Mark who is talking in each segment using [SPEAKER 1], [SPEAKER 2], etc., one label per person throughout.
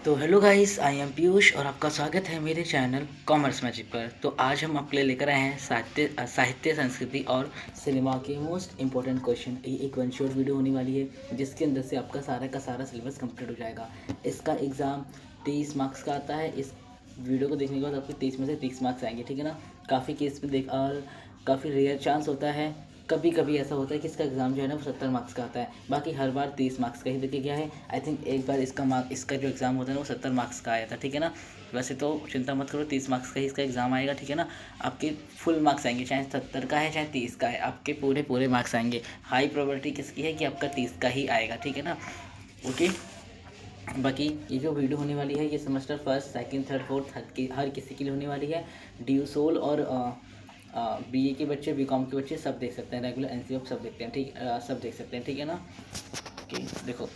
[SPEAKER 1] तो hello guys, I am Piyush और आपका स्वागत है मेरे चैनल कॉमर्स मैजिक पर। तो आज हम आपके लिए लेकर आए हैं साहित्य संस्कृति और सिनेमा के मोस्ट इंपॉर्टेंट क्वेश्चन। ये एक वन शॉट वीडियो होने वाली है जिसके अंदर से आपका सारा का सारा सिलेबस कंप्लीट हो जाएगा। इसका एग्ज़ाम 23 मार्क्स का आता है। इस वीडियो को देखने के बाद आपके 23 में से 30 मार्क्स आएंगे, ठीक है ना। काफ़ी केस में देख और काफ़ी रेयर चांस होता है, कभी कभी ऐसा होता है कि इसका एग्ज़ाम जो है ना वो 70 मार्क्स का आता है, बाकी हर बार 30 मार्क्स का ही देके गया है। आई थिंक एक बार इसका जो एग्ज़ाम होता है ना वो 70 मार्क्स का आया था, ठीक है ना। वैसे तो चिंता मत करो, 30 मार्क्स का ही इसका एग्ज़ाम आएगा, ठीक है ना। आपके फुल मार्क्स आएंगे, चाहे 70 का है चाहे 30 का है, आपके पूरे पूरे मार्क्स आएंगे। हाई प्रोबेबिलिटी किसकी है कि आपका 30 का ही आएगा, ठीक है ना। ओके, बाकी ये जो वीडियो होने वाली है ये semester first second third fourth हर किसी के लिए होने वाली है। डी सोल और बीए के बच्चे, बीकॉम के बच्चे सब देख सकते हैं, रेगुलर एनसीएफ सब देखते हैं, ठीक सब देख सकते हैं, ठीक है ना। ओके, देखो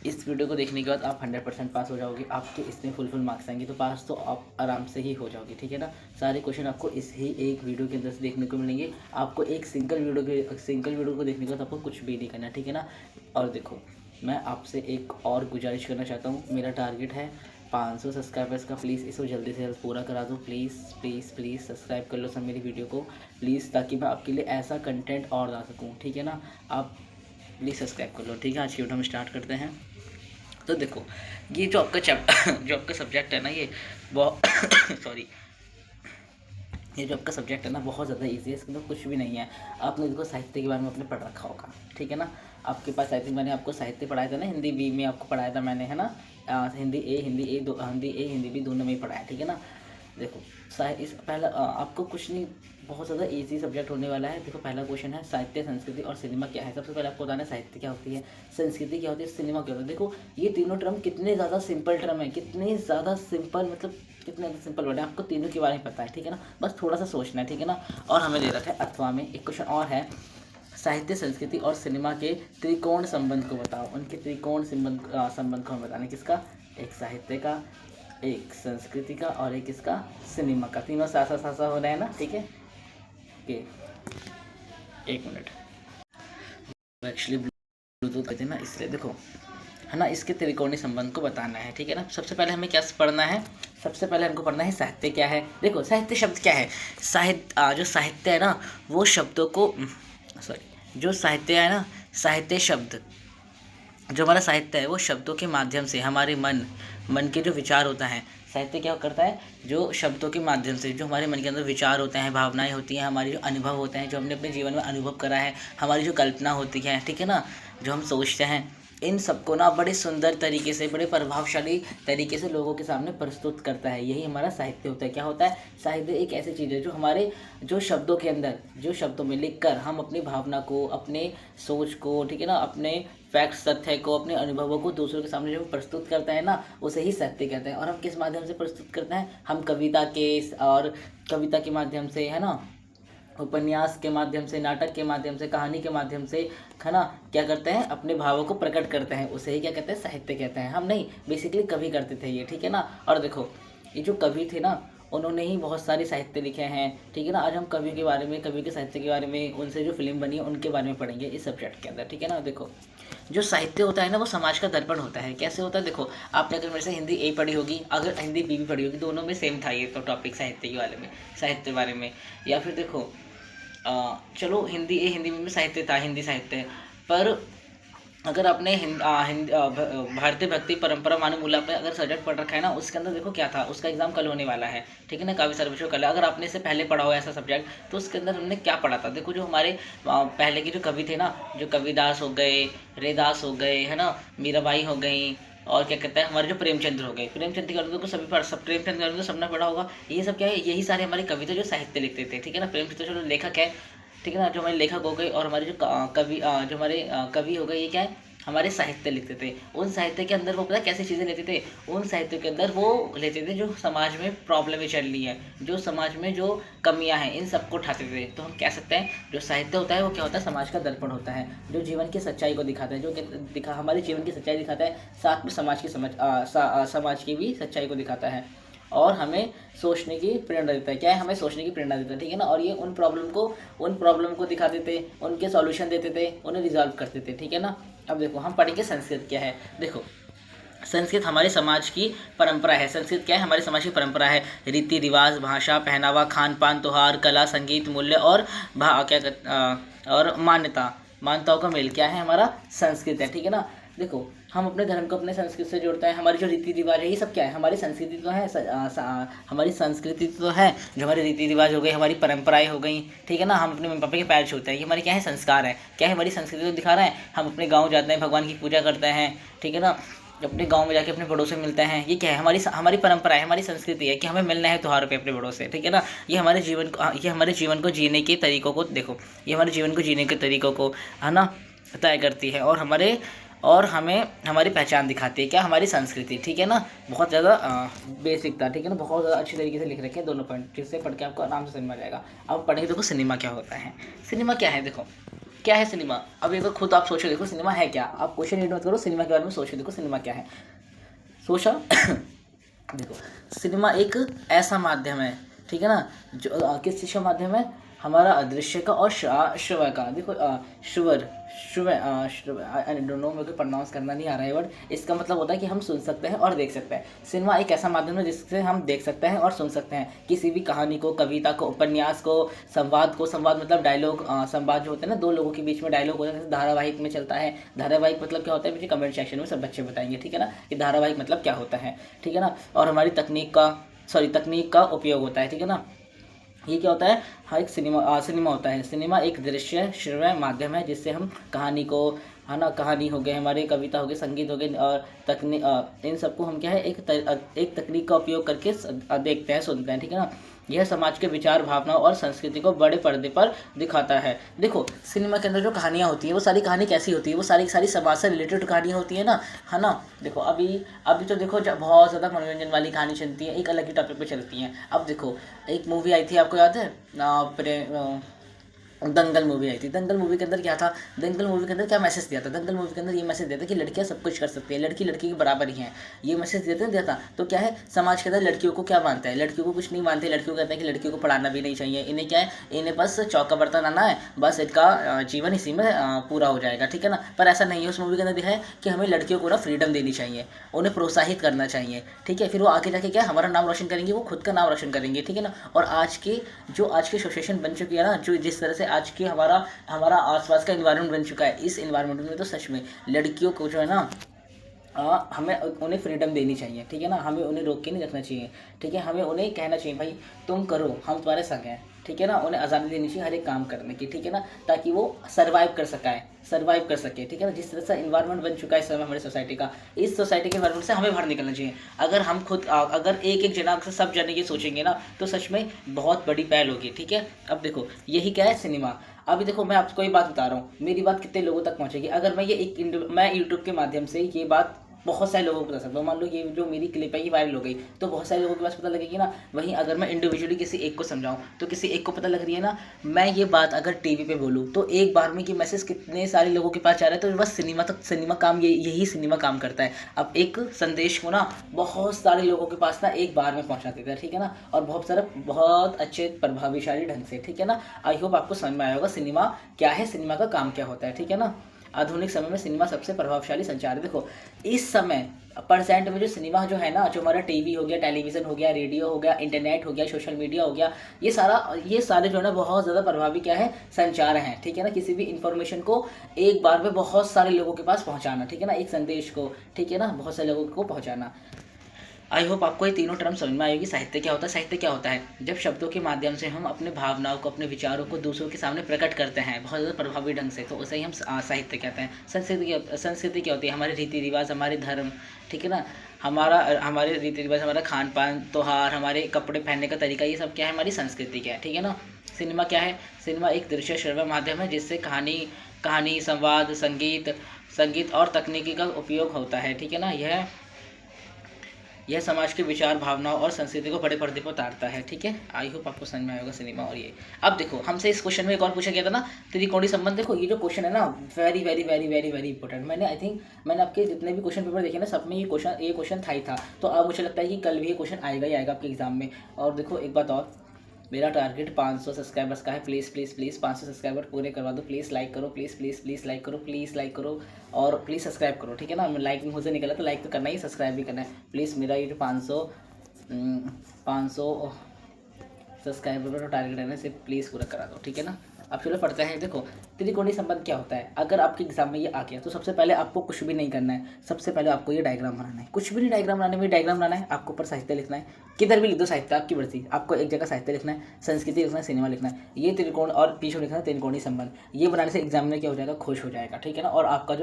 [SPEAKER 1] इस वीडियो को देखने के बाद आप 100% पास हो जाओगे। आपके इसमें फुल मार्क्स आएंगे, तो पास तो आप आराम से ही हो जाओगे, ठीक है ना। सारे क्वेश्चन आपको इस ही एक वीडियो के अंदर से देखने को मिलेंगे। आपको एक सिंगल वीडियो को देखने के बाद आपको कुछ भी नहीं करना, ठीक है ना। और देखो, मैं आपसे एक और गुजारिश करना चाहता हूँ। मेरा टारगेट है 500 सब्सक्राइबर्स का। प्लीज़ इसको जल्दी से जल्द पूरा करा दो। प्लीज़ प्लीज़ प्लीज़ सब्सक्राइब कर लो सब मेरी वीडियो को प्लीज़, ताकि मैं आपके लिए ऐसा कंटेंट और ला सकूँ, ठीक है ना। आप प्लीज़ सब्सक्राइब कर लो, ठीक है। आज की वीडियो हम स्टार्ट करते हैं। तो देखो, ये जो आपका जो आपका सब्जेक्ट है ना, ये बहुत सॉरी, ये जो आपका सब्जेक्ट है ना बहुत ज़्यादा इजी है, इसके अंदर कुछ भी नहीं है। आपने देखो साहित्य के बारे में आपने पढ़ रखा होगा, ठीक है ना। आपके पास आई थिंक मैंने आपको साहित्य पढ़ाया था ना, हिंदी बी में आपको पढ़ाया था मैंने, है ना। हिंदी बी दोनों में ही पढ़ाया, ठीक है ना। देखो इस पहला आपको कुछ नहीं, बहुत ज़्यादा इजी सब्जेक्ट होने वाला है। देखो पहला क्वेश्चन है साहित्य संस्कृति और सिनेमा क्या है। सबसे पहले आपको बताना है साहित्य क्या होती है, संस्कृति क्या होती है, सिनेमा क्या होता है। देखो ये तीनों टर्म कितने ज़्यादा सिंपल टर्म है, कितने ज़्यादा सिंपल, मतलब कितने ज़्यादा सिंपल वर्ड है। आपको तीनों के बारे में पता है, ठीक है ना। बस थोड़ा सा सोचना है, ठीक है ना। और हमें दे रखा है अथवा में एक क्वेश्चन और है, साहित्य संस्कृति और सिनेमा के त्रिकोण संबंध को बताओ। उनके त्रिकोण संबंध को हमें बताना है। किसका? एक साहित्य का, एक संस्कृति का और एक इसका सिनेमा का। तीनों सासा सासा हो रहा है ना, ठीक है। ओके, एक मिनट, एक्चुअली ब्लूटूथ कहते हैं ना, इसलिए देखो है ना, इसके त्रिकोणीय संबंध को बताना है, ठीक है ना। सबसे पहले हमें क्या पढ़ना है? सबसे पहले हमको पढ़ना है साहित्य क्या है। देखो साहित्य शब्द क्या है। जो साहित्य है ना वो शब्दों को जो साहित्य है ना, साहित्य शब्द, जो हमारा साहित्य है वो शब्दों के माध्यम से हमारे मन के जो विचार होता है। साहित्य क्या करता है? जो शब्दों के माध्यम से जो हमारे मन के अंदर विचार होते हैं, भावनाएं होती हैं, हमारे जो अनुभव होते हैं, जो हमने अपने जीवन में अनुभव करा है, हमारी जो कल्पना होती है, ठीक है ना, जो हम सोचते हैं, इन सबको ना बड़े सुंदर तरीके से, बड़े प्रभावशाली तरीके से लोगों के सामने प्रस्तुत करता है। यही हमारा साहित्य होता है। क्या होता है? साहित्य एक ऐसी चीज़ है जो हमारे जो शब्दों के अंदर, जो शब्दों में लिखकर हम अपनी भावना को, अपने सोच को, ठीक है ना, अपने फैक्ट्स, तथ्य को, अपने अनुभवों को दूसरों के सामने जो प्रस्तुत करते हैं ना, उसे ही साहित्य कहते हैं। और हम किस माध्यम से प्रस्तुत करते हैं? हम कविता के माध्यम से, है ना, उपन्यास के माध्यम से, नाटक के माध्यम से, कहानी के माध्यम से, है ना, क्या करते हैं? अपने भावों को प्रकट करते हैं। उसे ही क्या कहते हैं? साहित्य कहते हैं। हम नहीं, बेसिकली कवि करते थे ये, ठीक है ना। और देखो ये जो कवि थे ना, उन्होंने ही बहुत सारे साहित्य लिखे हैं, ठीक है ना। आज हम कवि के बारे में, कवि के साहित्य के बारे में, उनसे जो फिल्म बनी है उनके बारे में पढ़ेंगे इस सब्जेक्ट के अंदर, ठीक है ना। देखो जो साहित्य होता है ना वो समाज का दर्पण होता है। कैसे होता है? देखो आपने अगर मेरे से हिंदी ए पढ़ी होगी, अगर हिंदी बी भी पढ़ी होगी, दोनों में सेम था ये तो टॉपिक, साहित्य के बारे में, साहित्य के बारे में। या फिर देखो चलो हिंदी ए हिंदी में साहित्य था, हिंदी साहित्य, पर अगर आपने भारतीय भक्ति परंपरा मानवमूल्य आपने अगर सब्जेक्ट पढ़ रखा है ना, उसके अंदर देखो क्या था, उसका एग्जाम कल होने वाला है, ठीक है ना। काव्य सर्वेक्षण कल है। अगर आपने इससे पहले पढ़ा हो ऐसा सब्जेक्ट, तो उसके अंदर हमने क्या पढ़ा था? देखो जो हमारे पहले के जो कवि थे ना, जो कविदास हो गए, रेदास हो गए, है ना, मीराबाई हो गई, और क्या कहते हैं हमारे जो प्रेमचंद्र हो गए, प्रेमचंद की कविता को सभी पढ़, सब प्रेमचंद की कविता सबने पढ़ा होगा। ये सब क्या है? यही सारे हमारे कवि थे जो साहित्य लिखते थे, ठीक है ना। प्रेमचंद तो चलो लेखक है, ठीक है ना, जो हमारे लेखक हो गए, और हमारे जो कवि हो गए, ये क्या है? हमारे साहित्य लिखते थे। उन साहित्य के अंदर वो पता कैसी चीज़ें लेते थे? उन साहित्य के अंदर वो लेते थे जो समाज में प्रॉब्लमें चल रही है, जो समाज में जो कमियां हैं, इन सबको उठाते थे। तो हम कह सकते हैं जो साहित्य होता है वो क्या होता है? समाज का दर्पण होता है, जो जीवन की सच्चाई को दिखाता है, हमारे जीवन की सच्चाई दिखाता है, साथ में समाज की भी सच्चाई को दिखाता है, और हमें सोचने की प्रेरणा देता है। क्या है? हमें सोचने की प्रेरणा देता है, ठीक है ना। और ये उन प्रॉब्लम को दिखाते थे, उनके सॉल्यूशन देते थे, उन्हें रिजॉल्व करते थे, ठीक है ना। अब देखो हम पढ़ेंगे संस्कृत क्या है। देखो संस्कृत हमारे समाज की परंपरा है। संस्कृत क्या है? हमारे समाज की परंपरा है। रीति रिवाज, भाषा, पहनावा, खान पान, त्योहार, कला, संगीत, मूल्य और और मान्यताओं का मेल क्या है? हमारा संस्कृत है। ठीक है ना। देखो, हम अपने धर्म को अपने संस्कृति से जोड़ते हैं। हमारे जो रीति रिवाज है ये सब क्या है? हमारी संस्कृति तो है। हमारी संस्कृति तो है, जो हमारे रीति रिवाज हो गए, हमारी परंपराएं हो गई। ठीक है ना। हम अपने मम्मी पापा के पैर छूते हैं, ये हमारी क्या है? संस्कार है। क्या है? हमारी संस्कृति को दिखा रहे हैं। हम अपने गाँव जाते हैं, भगवान की पूजा करते हैं। ठीक है ना। अपने गांव में जाके अपने बड़ों से मिलते हैं। ये क्या है? हमारी परंपरा है, हमारी संस्कृति है कि हमें मिलना है त्योहारों पे अपने बड़ों से। ठीक है ना। ये हमारे जीवन को जीने के तरीकों को देखो, ये हमारे जीवन को जीने के तरीकों को है ना तय करती है, और हमें हमारी पहचान दिखाती है। क्या? हमारी संस्कृति। ठीक है ना। बहुत ज़्यादा बेसिक था। ठीक है ना। बहुत ज़्यादा अच्छी तरीके से लिख रखे हैं दोनों पॉइंट, जिससे पढ़ के आपको आराम से समझ में आ जाएगा। अब पढ़ेंगे। देखो, सिनेमा क्या होता है? सिनेमा क्या है? देखो, क्या है सिनेमा? अब एक बार खुद आप सोचो, देखो सिनेमा है क्या। आप क्वेश्चन रीड मत करो, सिनेमा के बारे में सोचो। देखो सिनेमा क्या है, सोचा। देखो, सिनेमा एक ऐसा माध्यम है, ठीक है ना, जो किस चीज़ का माध्यम है? हमारा अदृश्य का और श्रव्य का। देखो, आई डोंट नो, मेरे को प्रोनाउंस करना नहीं आ रहा है वर्ड। इसका मतलब होता है कि हम सुन सकते हैं और देख सकते हैं। सिनेमा एक ऐसा माध्यम है जिससे हम देख सकते हैं और सुन सकते हैं किसी भी कहानी को, कविता को, उपन्यास को, संवाद मतलब डायलॉग। संवाद जो होते हैं ना, दो लोगों के बीच में डायलॉग होता है, जैसे धारावाहिक में चलता है। धारावाहिक मतलब क्या होता है? मुझे कमेंट सेक्शन में सब बच्चे बताएंगे। ठीक है ना, कि धारावाहिक मतलब क्या होता है। ठीक है ना। और हमारी तकनीक का उपयोग होता है। ठीक है ना। ये क्या होता है? हाँ, एक सिनेमा होता है। सिनेमा एक दृश्य श्रव्य माध्यम है जिससे हम कहानी को, है ना, कहानी हो गए, हमारे कविता हो गए, संगीत हो गए, और इन सबको हम क्या है? एक तकनीक का उपयोग करके देखते हैं, सुनते हैं। ठीक है ना। यह समाज के विचार, भावनाओं और संस्कृति को बड़े पर्दे पर दिखाता है। देखो, सिनेमा के अंदर जो कहानियाँ होती हैं वो सारी कहानी कैसी होती है? वो सारी समाज से रिलेटेड कहानियाँ होती है ना, है ना। देखो, अभी तो देखो, जब बहुत ज़्यादा मनोरंजन वाली कहानी चलती है, एक अलग ही टॉपिक पे चलती हैं। अब देखो, एक मूवी आई थी, आपको याद है? दंगल मूवी आई थी। दंगल मूवी के अंदर क्या था? दंगल मूवी के अंदर क्या मैसेज दिया था? दंगल मूवी के अंदर ये मैसेज दिया था कि लड़कियां सब कुछ कर सकती है, लड़की के बराबर ही हैं। ये मैसेज दिया था। तो क्या है? समाज के अंदर लड़कियों को क्या मानता है? लड़कियों को कुछ नहीं मानते। लड़कियों को कहते हैं कि लड़कियों को पढ़ाना भी नहीं चाहिए। इन्हें क्या है? इन्हें बस चौका बर्तन आना है, बस इनका जीवन इसी में पूरा हो जाएगा। ठीक है ना। पर ऐसा नहीं है। उस मूवी के अंदर दिखाया है कि हमें लड़कियों को ना फ्रीडम देनी चाहिए, उन्हें प्रोत्साहित करना चाहिए। ठीक है। फिर वो आगे जाके क्या हमारा नाम रोशन करेंगे, वो खुद का नाम रोशन करेंगे। ठीक है ना। और आज की सिचुएशन बन चुकी है ना, जो जिस तरह से आज की हमारा आसपास का इन्वायरमेंट बन चुका है, इस इन्वायरमेंट में तो सच में लड़कियों को जो है ना, हमें उन्हें फ्रीडम देनी चाहिए। ठीक है ना। हमें उन्हें रोक के नहीं रखना चाहिए। ठीक है। हमें उन्हें कहना चाहिए, भाई तुम करो, हम तुम्हारे संग हैं। ठीक है ना। उन्हें आज़ादी देनी चाहिए हर एक काम करने की। ठीक है ना। ताकि वो सर्वाइव कर सके। ठीक है ना। जिस तरह से इन्वायरमेंट बन चुका है इस समय हमारी सोसाइटी का, इस सोसाइटी के इन्वायरमेंट से हमें बाहर निकलना चाहिए। अगर एक जना से सब जने ये सोचेंगे ना, तो सच में बहुत बड़ी पहल होगी। ठीक है। अब देखो, यही क्या है? सिनेमा। अभी देखो, मैं आपको ये बात बता रहा हूँ, मेरी बात कितने लोगों तक पहुँचेगी? अगर मैं यूट्यूब के माध्यम से ये बात बहुत सारे लोगों को बता सकता हूँ। मान लो ये जो मेरी क्लिप है ये वायरल हो गई, तो बहुत सारे लोगों के पास पता लगेगी ना। वहीं अगर मैं इंडिविजुअली किसी एक को समझाऊँ, तो किसी एक को पता लग रही है ना। मैं ये बात अगर टीवी पे बोलूँ, तो एक बार में ये मैसेज कितने सारे लोगों के पास जा रहा है। तो बस यही सिनेमा काम करता है। अब एक संदेश को ना बहुत सारे लोगों के पास ना एक बार में पहुँचा देता है। ठीक है ना। और बहुत अच्छे प्रभावशाली ढंग से। ठीक है ना। आई होप आपको समझ में आया होगा सिनेमा क्या है, सिनेमा का काम क्या होता है। ठीक है ना। आधुनिक समय में सिनेमा सबसे प्रभावशाली संचार है। देखो, इस समय परसेंट में जो सिनेमा जो है ना, जो हमारा टीवी हो गया, टेलीविज़न हो गया, रेडियो हो गया, इंटरनेट हो गया, सोशल मीडिया हो गया, ये सारे जो है ना बहुत ज़्यादा प्रभावी क्या है? संचार हैं। ठीक है ना। किसी भी इंफॉर्मेशन को एक बार में बहुत सारे लोगों के पास पहुंचाना। ठीक है ना। एक संदेश को, ठीक है ना, बहुत सारे लोगों को पहुंचाना। आई होप आपको ये तीनों टर्म समझ में आएगी। साहित्य क्या होता है? साहित्य क्या होता है? जब शब्दों के माध्यम से हम अपने भावनाओं को, अपने विचारों को दूसरों के सामने प्रकट करते हैं बहुत ज़्यादा प्रभावी ढंग से, तो उसे ही हम साहित्य कहते हैं। संस्कृति क्या होती है? हमारे रीति रिवाज, हमारे धर्म। ठीक है ना। हमारे रीति रिवाज, हमारा खान पान, त्योहार, हमारे कपड़े पहनने का तरीका, ये सब क्या है? हमारी संस्कृति क्या है। ठीक है ना। सिनेमा क्या है? सिनेमा एक दृश्य श्रव्य माध्यम है जिससे कहानी, संवाद, संगीत और तकनीकी का उपयोग होता है। ठीक है ना। यह समाज के विचार, भावनाओं और संस्कृति को बड़े पर्दे पर उतारता है। ठीक है। आई होप आपको समझ में आएगा सिनेमा। और ये अब देखो, हमसे इस क्वेश्चन में एक और पूछा गया था ना, त्रिकोणीय संबंध। देखो, ये जो क्वेश्चन है ना, very very very very very important. मैंने आपके जितने भी क्वेश्चन पेपर देखे ना, सब में ये क्वेश्चन था ही था। तो अब मुझे लगता है कि कल भी ये क्वेश्चन आएगा ही आएगा आपके एग्जाम में। और देखो, एक बात और, मेरा टारगेट 500 सब्सक्राइबर्स का है। प्लीज़ प्लीज़ प्लीज़ 500 सब्सक्राइबर पूरे करवा दो। प्लीज़ लाइक करो, प्लीज़ प्लीज़ प्लीज़ लाइक करो, प्लीज़ लाइक करो और प्लीज़ सब्सक्राइब करो, ठीक है ना। लाइक मुझे से निकला तो लाइक तो करना ही, सब्सक्राइब भी करना है। प्लीज़ मेरा ये जो 500 सब्सक्राइबर का टारगेट है ना, इसे प्लीज़ पूरा करा दो, ठीक है ना। अब चलो पढ़ते हैं। देखो त्रिकोणीय संबंध क्या होता है। अगर आपके एग्जाम में ये आ गया तो सबसे पहले आपको कुछ भी नहीं करना है, सबसे पहले आपको ये डायग्राम बनाना है। कुछ भी नहीं डायग्राम बनाने में, डायग्राम बनाना है। आपको ऊपर साहित्य लिखना है, किधर भी लिख दो साहित्य, आपकी मर्जी। आपको एक जगह साहित्य लिखना है, संस्कृति लिखना है, सिनेमा लिखना है, ये त्रिकोण और पीछे लिखना है त्रिकोणीय संबंध। ये बनाने से एग्जामिनर क्या हो जाएगा, खुश हो जाएगा, ठीक है ना। और आपका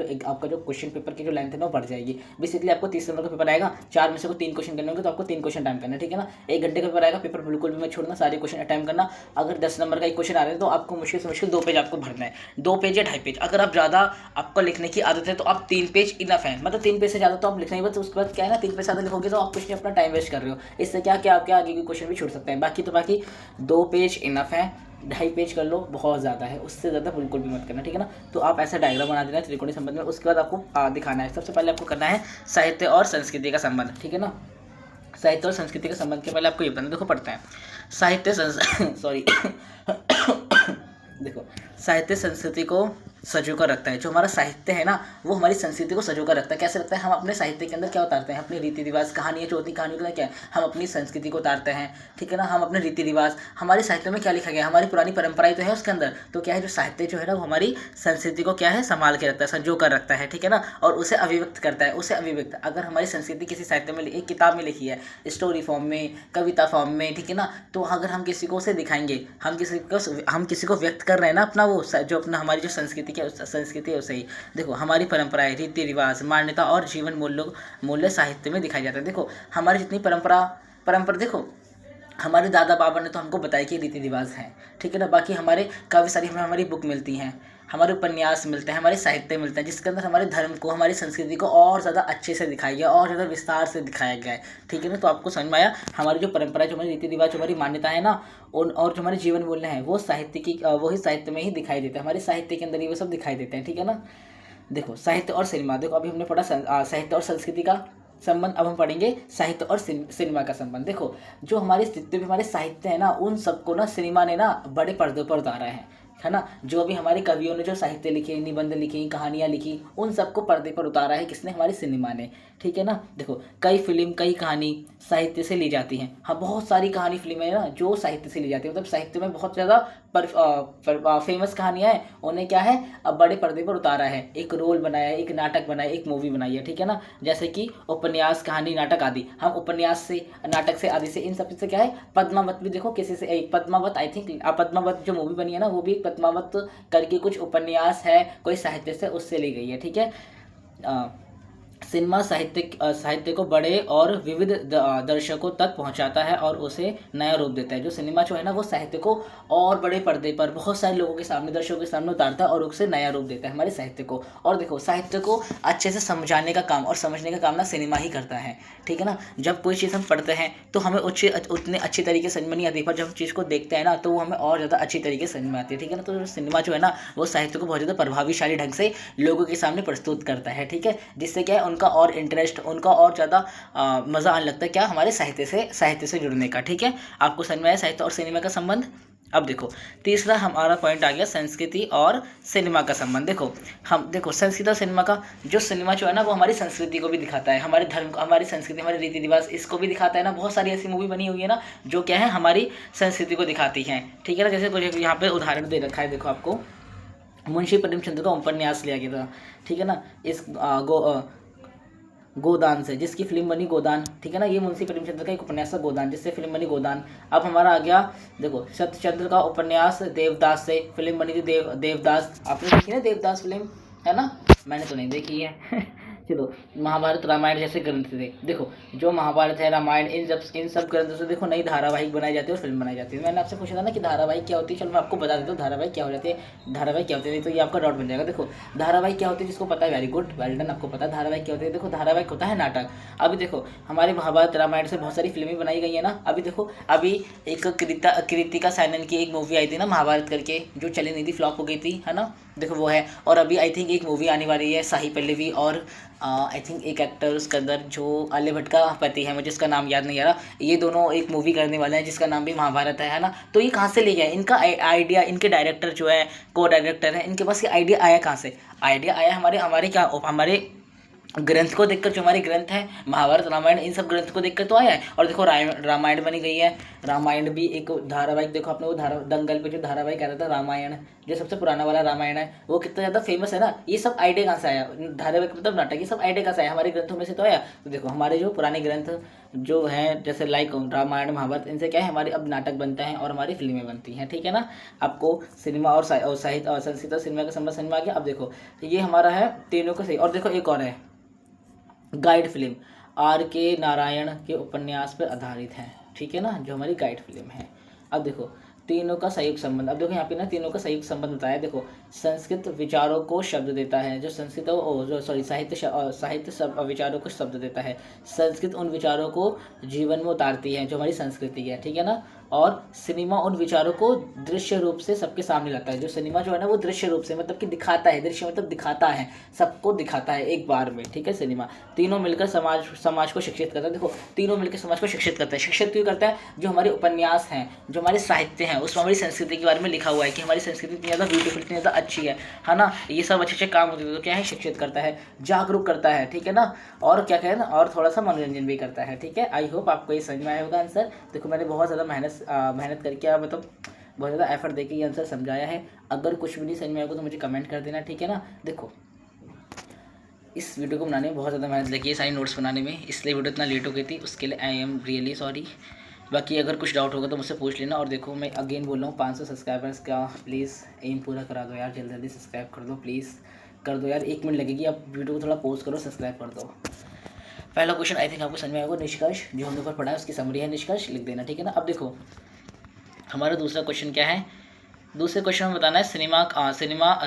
[SPEAKER 1] जो क्वेश्चन पेपर की जो लेंथ है ना वो बढ़ जाएगी। बेसिकली आपको 30 नंबर का पेपर आएगा, 4 में से को 3 क्वेश्चन करने होंगे, तो आपको 3 क्वेश्चन टाइम करना है, ठीक है ना। 1 घंटे का पेपर आएगा, पेपर बिल्कुल भी मत छोड़ना, सारे क्वेश्चन अटेम्प्ट करना। अगर 10 नंबर का एक क्वेश्चन आ रहा है तो आपको मुश्किल से मुश्किल 2 पेज आपको भरना है, 2 पेज या 2.5 पेज। अगर आप ज़्यादा आपको लिखने की आदत है तो आप 3 पेज इनफ है, मतलब 3 पेज से ज़्यादा तो आप लिखना ही बस। उसके बाद क्या है ना, 3 पेज ज़्यादा लिखोगे तो आप कुछ नहीं, अपना टाइम वेस्ट कर रहे हो। इससे क्या आपके आगे के क्वेश्चन भी छूट सकते हैं। बाकी 2 पेज इनफ है, 2.5 पेज कर लो, बहुत ज़्यादा है, उससे ज़्यादा बिल्कुल भी मत करना, ठीक है ना। तो आप ऐसा डायग्राम बना देना है त्रिकोणीय संबंध में। उसके बाद आपको दिखाना है, सबसे पहले आपको करना है साहित्य और संस्कृति का संबंध, ठीक है ना। साहित्य और संस्कृति के संबंध के पहले आपको ये बताना, देखो पढ़ते हैं। साहित्य सॉरी देखो साहित्य संस्कृति को सजो कर रखता है। जो हमारा साहित्य है ना वो हमारी संस्कृति को सजो कर रखता है। कैसे रखता है, हम अपने साहित्य के अंदर क्या उतारते हैं, अपने रीति रिवाज, कहानियाँ जो होती हैं, कहानियों का क्या है, हम अपनी संस्कृति को उतारते हैं, ठीक है ना। हम अपने रीति रिवाज, हमारे साहित्य में क्या लिखा गया है, हमारी पुरानी परंपराएं तो है उसके अंदर। तो क्या है, जो साहित्य जो है ना वो हमारी संस्कृति को क्या है, संभाल के रखता है, संजो कर रखता है, ठीक है ना। और उसे अभिव्यक्त करता है, उसे अभिव्यक्त। अगर हमारी संस्कृति किसी साहित्य में, एक किताब में लिखी है, स्टोरी फॉर्म में, कविता फॉर्म में, ठीक है ना, तो अगर हम किसी को उसे दिखाएंगे, हम किसी को व्यक्त कर रहे हैं ना अपना, वो जो अपना हमारी जो संस्कृति की संस्कृति है उसे ही। देखो हमारी परंपराएं, रीति रिवाज, मान्यता और जीवन मूल्य साहित्य में दिखाई जाता है। देखो हमारी जितनी परंपरा देखो हमारे दादा बाबा ने तो हमको बताया कि रीति रिवाज हैं, ठीक है ना। बाकी हमारे काफ़ी सारी हमारी बुक मिलती हैं, हमारे उपन्यास मिलते हैं, हमारे साहित्य मिलते हैं, जिसके अंदर हमारे धर्म को, हमारी संस्कृति को और ज़्यादा अच्छे से दिखाया गया, और ज़्यादा विस्तार से दिखाया गया है, ठीक है ना। तो आपको समझ में आया, हमारी जो परंपरा, जो हमारी रीति रिवाज, जो हमारी मान्यता है ना, उन और जो हमारे जीवन मूल्य हैं वो साहित्य की वही साहित्य में ही दिखाई देते हैं, हमारे साहित्य के अंदर ही वो सब दिखाई देते हैं, ठीक है ना। देखो साहित्य और सिनेमा, देखो अभी हमने पढ़ा साहित्य और संस्कृति का संबंध, अब हम पढ़ेंगे साहित्य और सिनेमा का संबंध। देखो जो हमारे जितने भी हमारे साहित्य है ना, उन सबको ना सिनेमा ने ना बड़े पर्दे पर उतारा है ना। जो भी हमारे कवियों ने जो साहित्य लिखे, निबंध लिखी, कहानियाँ लिखी, उन सबको पर्दे पर उतारा है किसने, हमारी सिनेमा ने, ठीक है ना। देखो कई फिल्म, कई कहानी साहित्य से ली जाती हैं। हाँ बहुत सारी कहानी फिल्में हैं ना जो साहित्य से ली जाती है, मतलब साहित्य में बहुत ज़्यादा फेमस कहानियाँ हैं, उन्हें क्या है अब बड़े पर्दे पर उतारा है, एक रोल बनाया है, एक नाटक बनाया, एक मूवी बनाई है, ठीक है ना। जैसे कि उपन्यास, कहानी, नाटक आदि। हम उपन्यास से, नाटक से, आदि से, इन सब से क्या है, पद्मावत भी देखो किसी से, एक पद्मावत, आई थिंक पद्मावत जो मूवी बनी है ना वो भी पद्मावत करके कुछ उपन्यास है, कोई साहित्य से उससे ली गई है, ठीक है। सिनेमा साहित्य को बड़े और विविध दर्शकों तक पहुंचाता है और उसे नया रूप देता है। जो सिनेमा जो है ना वो साहित्य को और बड़े पर्दे पर बहुत सारे लोगों के सामने, दर्शकों के सामने उतारता है और उसे नया रूप देता है हमारे साहित्य को। और देखो साहित्य को अच्छे से समझाने का काम और समझने का काम ना सिनेमा ही करता है, ठीक है ना। जब कोई चीज़ हम पढ़ते हैं तो हमें उतने अच्छी तरीके से समझ में नहीं आती, पर जब हम चीज़ को देखते हैं ना तो वो हमें और ज़्यादा अच्छी तरीके से समझ में आती है, ठीक है ना। तो सिनेमा जो है ना वो साहित्य को बहुत ज़्यादा प्रभावशाली ढंग से लोगों के सामने प्रस्तुत करता है, ठीक है। जिससे क्या है उनका और इंटरेस्ट, उनका और ज़्यादा मज़ा आने लगता है क्या, हमारे साहित्य से जुड़ने का, ठीक है। आपको समझ में आया साहित्य और सिनेमा का संबंध। अब देखो तीसरा हमारा पॉइंट आ गया संस्कृति और सिनेमा का संबंध। देखो संस्कृति और सिनेमा का, जो सिनेमा जो है ना वो हमारी संस्कृति को भी दिखाता है, हमारे धर्म को, हमारी संस्कृति, हमारे रीति रिवाज, इसको भी दिखाता है ना। बहुत सारी ऐसी मूवी बनी हुई है ना जो क्या है हमारी संस्कृति को दिखाती हैं, ठीक है ना। जैसे कुछ यहाँ पे उदाहरण दे रखा है, देखो आपको मुंशी प्रेमचंद का उपन्यास लिया गया था, ठीक है ना। इस गोदान से, जिसकी फिल्म बनी गोदान, ठीक है ना। ये मुंशी प्रेमचंद का एक उपन्यास था गोदान, जिससे फिल्म बनी गोदान। अब हमारा आ गया देखो सत्यचंद्र का उपन्यास देवदास से फिल्म बनी थी देवदास। आपने देखी ना देवदास फिल्म, है ना, मैंने तो नहीं देखी है चलो महाभारत रामायण जैसे ग्रंथ थे, देखो जो महाभारत है, रामायण, इन सब ग्रंथों से देखो नई धारावाहिक बनाई जाती है और फिल्म बनाई जाती है। मैंने आपसे पूछा था ना कि धारावाहिक क्या होती है, चलो मैं आपको बता देता हूँ धारावाहिक क्या हो जाती है। धारावाहिक क्या होती है तो ये आपका डाउट बन जाएगा। देखो धारावाहिक क्या होती है, जिसको पता है वेरी गुड, वेल डन, आपको पता है धारावाहिक क्या होती है। देखो धारावाहिक होता है नाटक। अभी देखो हमारे महाभारत रामायण से बहुत सारी फिल्में बनाई गई है ना। अभी देखो अभी एक कृतिका सैनन की एक मूवी आई थी ना महाभारत करके, जो चली नहीं थी, फ्लॉप हो गई थी, है ना। देखो वो है। और अभी आई थिंक एक मूवी आने वाली है शाही पल्लवी और आई थिंक एक एक्टर उसके अंदर जो आलिया भट्ट का पति है, मुझे इसका नाम याद नहीं आ रहा, ये दोनों एक मूवी करने वाले हैं जिसका नाम भी महाभारत है ना। तो ये कहाँ से ले गया इनका आइडिया, इनके डायरेक्टर जो है, को डायरेक्टर है, इनके पास ये आइडिया आया कहाँ से? आइडिया आया हमारे हमारे क्या हमारे ग्रंथ को देखकर, जो हमारे ग्रंथ हैं महाभारत रामायण, इन सब ग्रंथ को देखकर तो आया है। और देखो रामायण बनी गई है, रामायण भी एक धारावाहिक, देखो आपने वो दंगल पे जो धारावाहिक आता था रामायण, जो सबसे पुराना वाला रामायण है, वो कितना ज़्यादा फेमस है ना। ये सब आइडिया कहाँ से आया? धारावाहिक मतलब नाटक, ये सब आइडिया कहाँ से आया? हमारे ग्रंथों में से तो आया। तो देखो हमारे जो पुराने ग्रंथ जो हैं, जैसे लाइक रामायण महाभारत, इनसे क्या है, हमारे अब नाटक बनते हैं और हमारी फिल्में बनती हैं, ठीक है ना। आपको सिनेमा और साहित्य और संस्कृत और सिनेमा का संबंध समझ में आ गया। अब देखो ये हमारा है तीनों का सही। और देखो एक और है गाइड फिल्म, आर के नारायण के उपन्यास पर आधारित है, ठीक है ना, जो हमारी गाइड फिल्म है। अब देखो तीनों का संयुक्त संबंध, अब देखो यहाँ पे ना तीनों का संयुक्त संबंध बताया। देखो संस्कृत विचारों को शब्द देता है, जो संस्कृत जो सॉरी साहित्य सब विचारों को शब्द देता है। संस्कृत उन विचारों को जीवन में उतारती है, जो हमारी संस्कृति है, ठीक है ना। और सिनेमा उन विचारों को दृश्य रूप से सबके सामने लाता है। जो सिनेमा जो है ना, वो दृश्य रूप से मतलब कि दिखाता है, दृश्य मतलब दिखाता है, सबको दिखाता है एक बार में, ठीक है। सिनेमा तीनों मिलकर समाज को शिक्षित करता है। देखो तीनों मिलकर समाज को शिक्षित करता है। शिक्षित क्यों करता है? जो हमारे उपन्यास हैं, जो हमारे साहित्य हैं, उसमें हमारी संस्कृति के बारे में लिखा हुआ है कि हमारी संस्कृति इतनी ज़्यादा ब्यूटीफुल, इतनी ज़्यादा अच्छी है ना। ये सब अच्छे अच्छे काम होते हैं, तो क्या है, शिक्षित करता है, जागरूक करता है, ठीक है ना। और क्या कहना, और थोड़ा सा मनोरंजन भी करता है, ठीक है। आई होप आपको ये समझ में आया होगा आंसर। देखो मैंने बहुत ज़्यादा मेहनत करके मतलब बहुत ज़्यादा एफर्ट देके ये आंसर समझाया है। अगर कुछ भी नहीं समझ में आएगा तो मुझे कमेंट कर देना, ठीक है ना। देखो इस वीडियो को बनाने में बहुत ज़्यादा मेहनत लगी है, सारी नोट्स बनाने में, इसलिए वीडियो इतना लेट हो गई थी, उसके लिए आई एम रियली सॉरी। बाकी अगर कुछ डाउट होगा तो मुझसे पूछ लेना। और देखो मैं अगेन बोल रहा हूँ, 500 सब्सक्राइबर्स का प्लीज़ एम पूरा करा दो यार, जल्दी जल्दी सब्सक्राइब कर दो, प्लीज़ कर दो यार, 1 मिनट लगेगी, आप वीडियो को थोड़ा पॉज करो, सब्सक्राइब कर दो। पहला क्वेश्चन आई थिंक आपको समझ में आएगा, निष्कर्ष जो हमने ऊपर पढ़ा है उसकी समरी है, निष्कर्ष लिख देना, ठीक है ना। अब देखो हमारा दूसरा क्वेश्चन क्या है, दूसरे क्वेश्चन में बताना है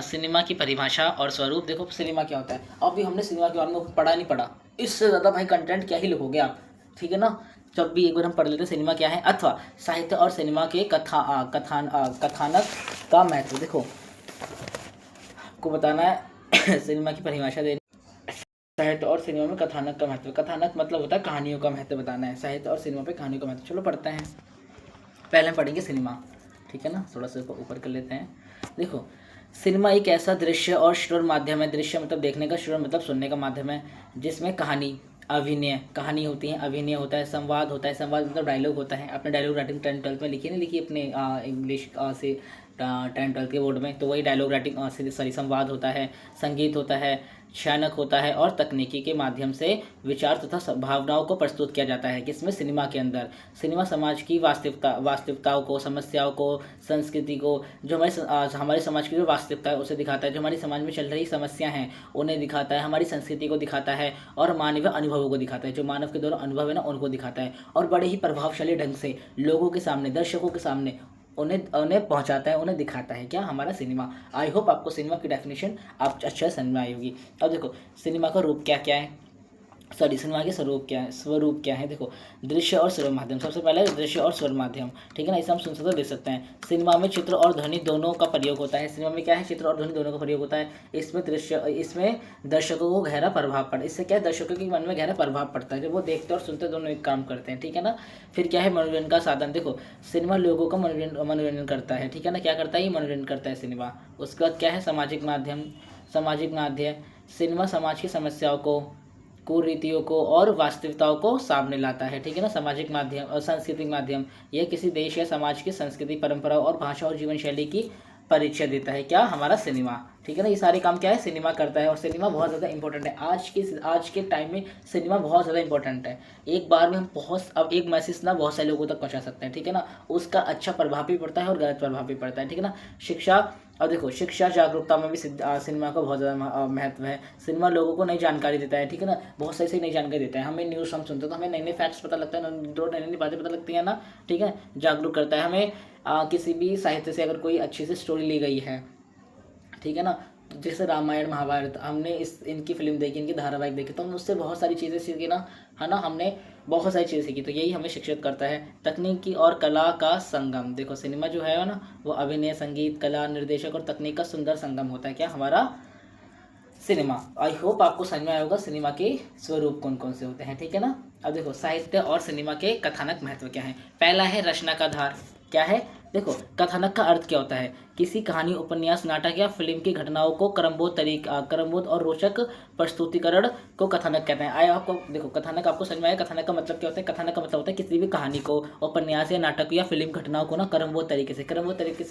[SPEAKER 1] सिनेमा की परिभाषा और स्वरूप। देखो सिनेमा क्या होता है, अभी हमने सिनेमा के बारे में पढ़ा नहीं पढ़ा, इससे ज़्यादा भाई कंटेंट क्या ही लिखोगे आप, ठीक है ना। जब भी एक बार हम पढ़ लेते हैं सिनेमा क्या है, अथवा साहित्य और सिनेमा के कथानक का महत्व। देखो आपको बताना है सिनेमा की परिभाषा देनी, साहित्य और सिनेमा में कथानक का महत्व। कथानक मतलब होता है कहानियों का महत्व बताना है, साहित्य और सिनेमा पे कहानियों का महत्व। चलो पढ़ते हैं, पहले हम पढ़ेंगे सिनेमा, ठीक है ना। थोड़ा सा ऊपर कर लेते हैं। देखो सिनेमा एक ऐसा दृश्य और श्रवण माध्यम है, दृश्य मतलब देखने का, श्रवण मतलब सुनने का माध्यम है, जिसमें कहानी कहानी होती है, अभिनय होता है, संवाद होता है, संवाद मतलब डायलॉग होता है। आपने डायलॉग राइटिंग 10-12 में लिखी नहीं लिखी अपने इंग्लिश से 10-12 के बोर्ड में, तो वही डायलॉग राइटिंग संवाद होता है, संगीत होता है, शयनक होता है, और तकनीकी के माध्यम से विचार तथा भावनाओं को प्रस्तुत किया जाता है। किसमें? सिनेमा के अंदर। सिनेमा समाज की वास्तविकताओं को, समस्याओं को, संस्कृति को, जो हमारे समाज की जो वास्तविकता है उसे दिखाता है, जो हमारी समाज में चल रही समस्या हैं उन्हें दिखाता है, हमारी संस्कृति को दिखाता है, और मानवीय अनुभवों को दिखाता है, जो मानव के द्वारा अनुभव है ना उनको दिखाता है, और बड़े ही प्रभावशाली ढंग से लोगों के सामने, दर्शकों के सामने उन्हें पहुंचाता है, उन्हें दिखाता है, क्या? हमारा सिनेमा। आई होप आपको सिनेमा की डेफिनेशन आप अच्छे से समझ में आई होगी। अब देखो सिनेमा का रूप क्या क्या है, सिनेमा के स्वरूप क्या है। देखो दृश्य और श्रव्य माध्यम, सबसे पहले दृश्य और श्रव्य माध्यम, ठीक है ना, इसे हम सुन सकते देख सकते हैं। सिनेमा में चित्र और ध्वनि दोनों का प्रयोग होता है। सिनेमा में क्या है, चित्र और ध्वनि दोनों का प्रयोग होता है। इसमें दर्शकों को गहरा प्रभाव पड़ता है, इससे क्या है, दर्शकों के मन में गहरा प्रभाव पड़ता है, जब वो देखते और सुनते दोनों एक काम करते हैं, ठीक है ना। फिर क्या है, मनोरंजन का साधन। देखो सिनेमा लोगों का मनोरंजन करता है, ठीक है ना, क्या करता है, ये मनोरंजन करता है सिनेमा। उसके बाद क्या है, सामाजिक माध्यम। सिनेमा समाज की समस्याओं को, कुरीतियों को और वास्तविकताओं को सामने लाता है, ठीक है ना। सामाजिक माध्यम और सांस्कृतिक माध्यम, यह किसी देश या समाज की संस्कृति, परंपराओं और भाषा और जीवन शैली की परिचय देता है, क्या? हमारा सिनेमा, ठीक है ना। ये सारे काम क्या है, सिनेमा करता है, और सिनेमा बहुत ज़्यादा इंपॉर्टेंट है आज के टाइम में। सिनेमा बहुत ज़्यादा इंपॉर्टेंट है। एक बार में हम अब एक मैसेज ना बहुत सारे लोगों तक पहुंचा सकते हैं, ठीक है ना। उसका अच्छा प्रभाव भी पड़ता है और गलत प्रभाव भी पड़ता है, ठीक है ना। शिक्षा, अब देखो शिक्षा जागरूकता में भी सिनेमा का बहुत ज़्यादा महत्व है। सिनेमा लोगों को नई जानकारी देता है, ठीक है ना, बहुत सही नई जानकारी देता है। हमें न्यूज़ हम सुनते हैं तो हमें नए नए फैक्ट्स पता लगता है, नई नई बातें पता लगती है ना, ठीक है। जागरूक करता है हमें, किसी भी साहित्य से अगर कोई अच्छी सी स्टोरी ली गई है, ठीक है ना, तो जैसे रामायण महाभारत, हमने इनकी फिल्म देखी, इनकी धारावाहिक देखी, तो हमने उससे बहुत सारी चीज़ें सीखी ना, है ना, हमने बहुत सारी चीज़ें सीखी। तो यही हमें शिक्षित करता है। तकनीकी और कला का संगम। देखो सिनेमा जो है ना, वो अभिनय, संगीत, कला, निर्देशक और तकनीक का सुंदर संगम होता है, क्या? हमारा सिनेमा। आई होप आपको समझ में आया होगा सिनेमा के स्वरूप कौन कौन से होते हैं, ठीक है ना। अब देखो साहित्य और सिनेमा के कथानक महत्व क्या है। पहला है रचना का आधार। क्या है, देखो कथानक का अर्थ क्या होता है, किसी कहानी, उपन्यास, नाटक या फिल्म की घटनाओं को क्रमबद्ध और रोचक प्रस्तुतिकरण को कथानक कहते हैं। आया आपको, देखो कथानक आपको समझ में आया, कथानक का मतलब क्या होता है। कथानक का मतलब होता है किसी भी कहानी को, उपन्यास या नाटक या फिल्म घटनाओं को ना क्रमबद्ध तरीके से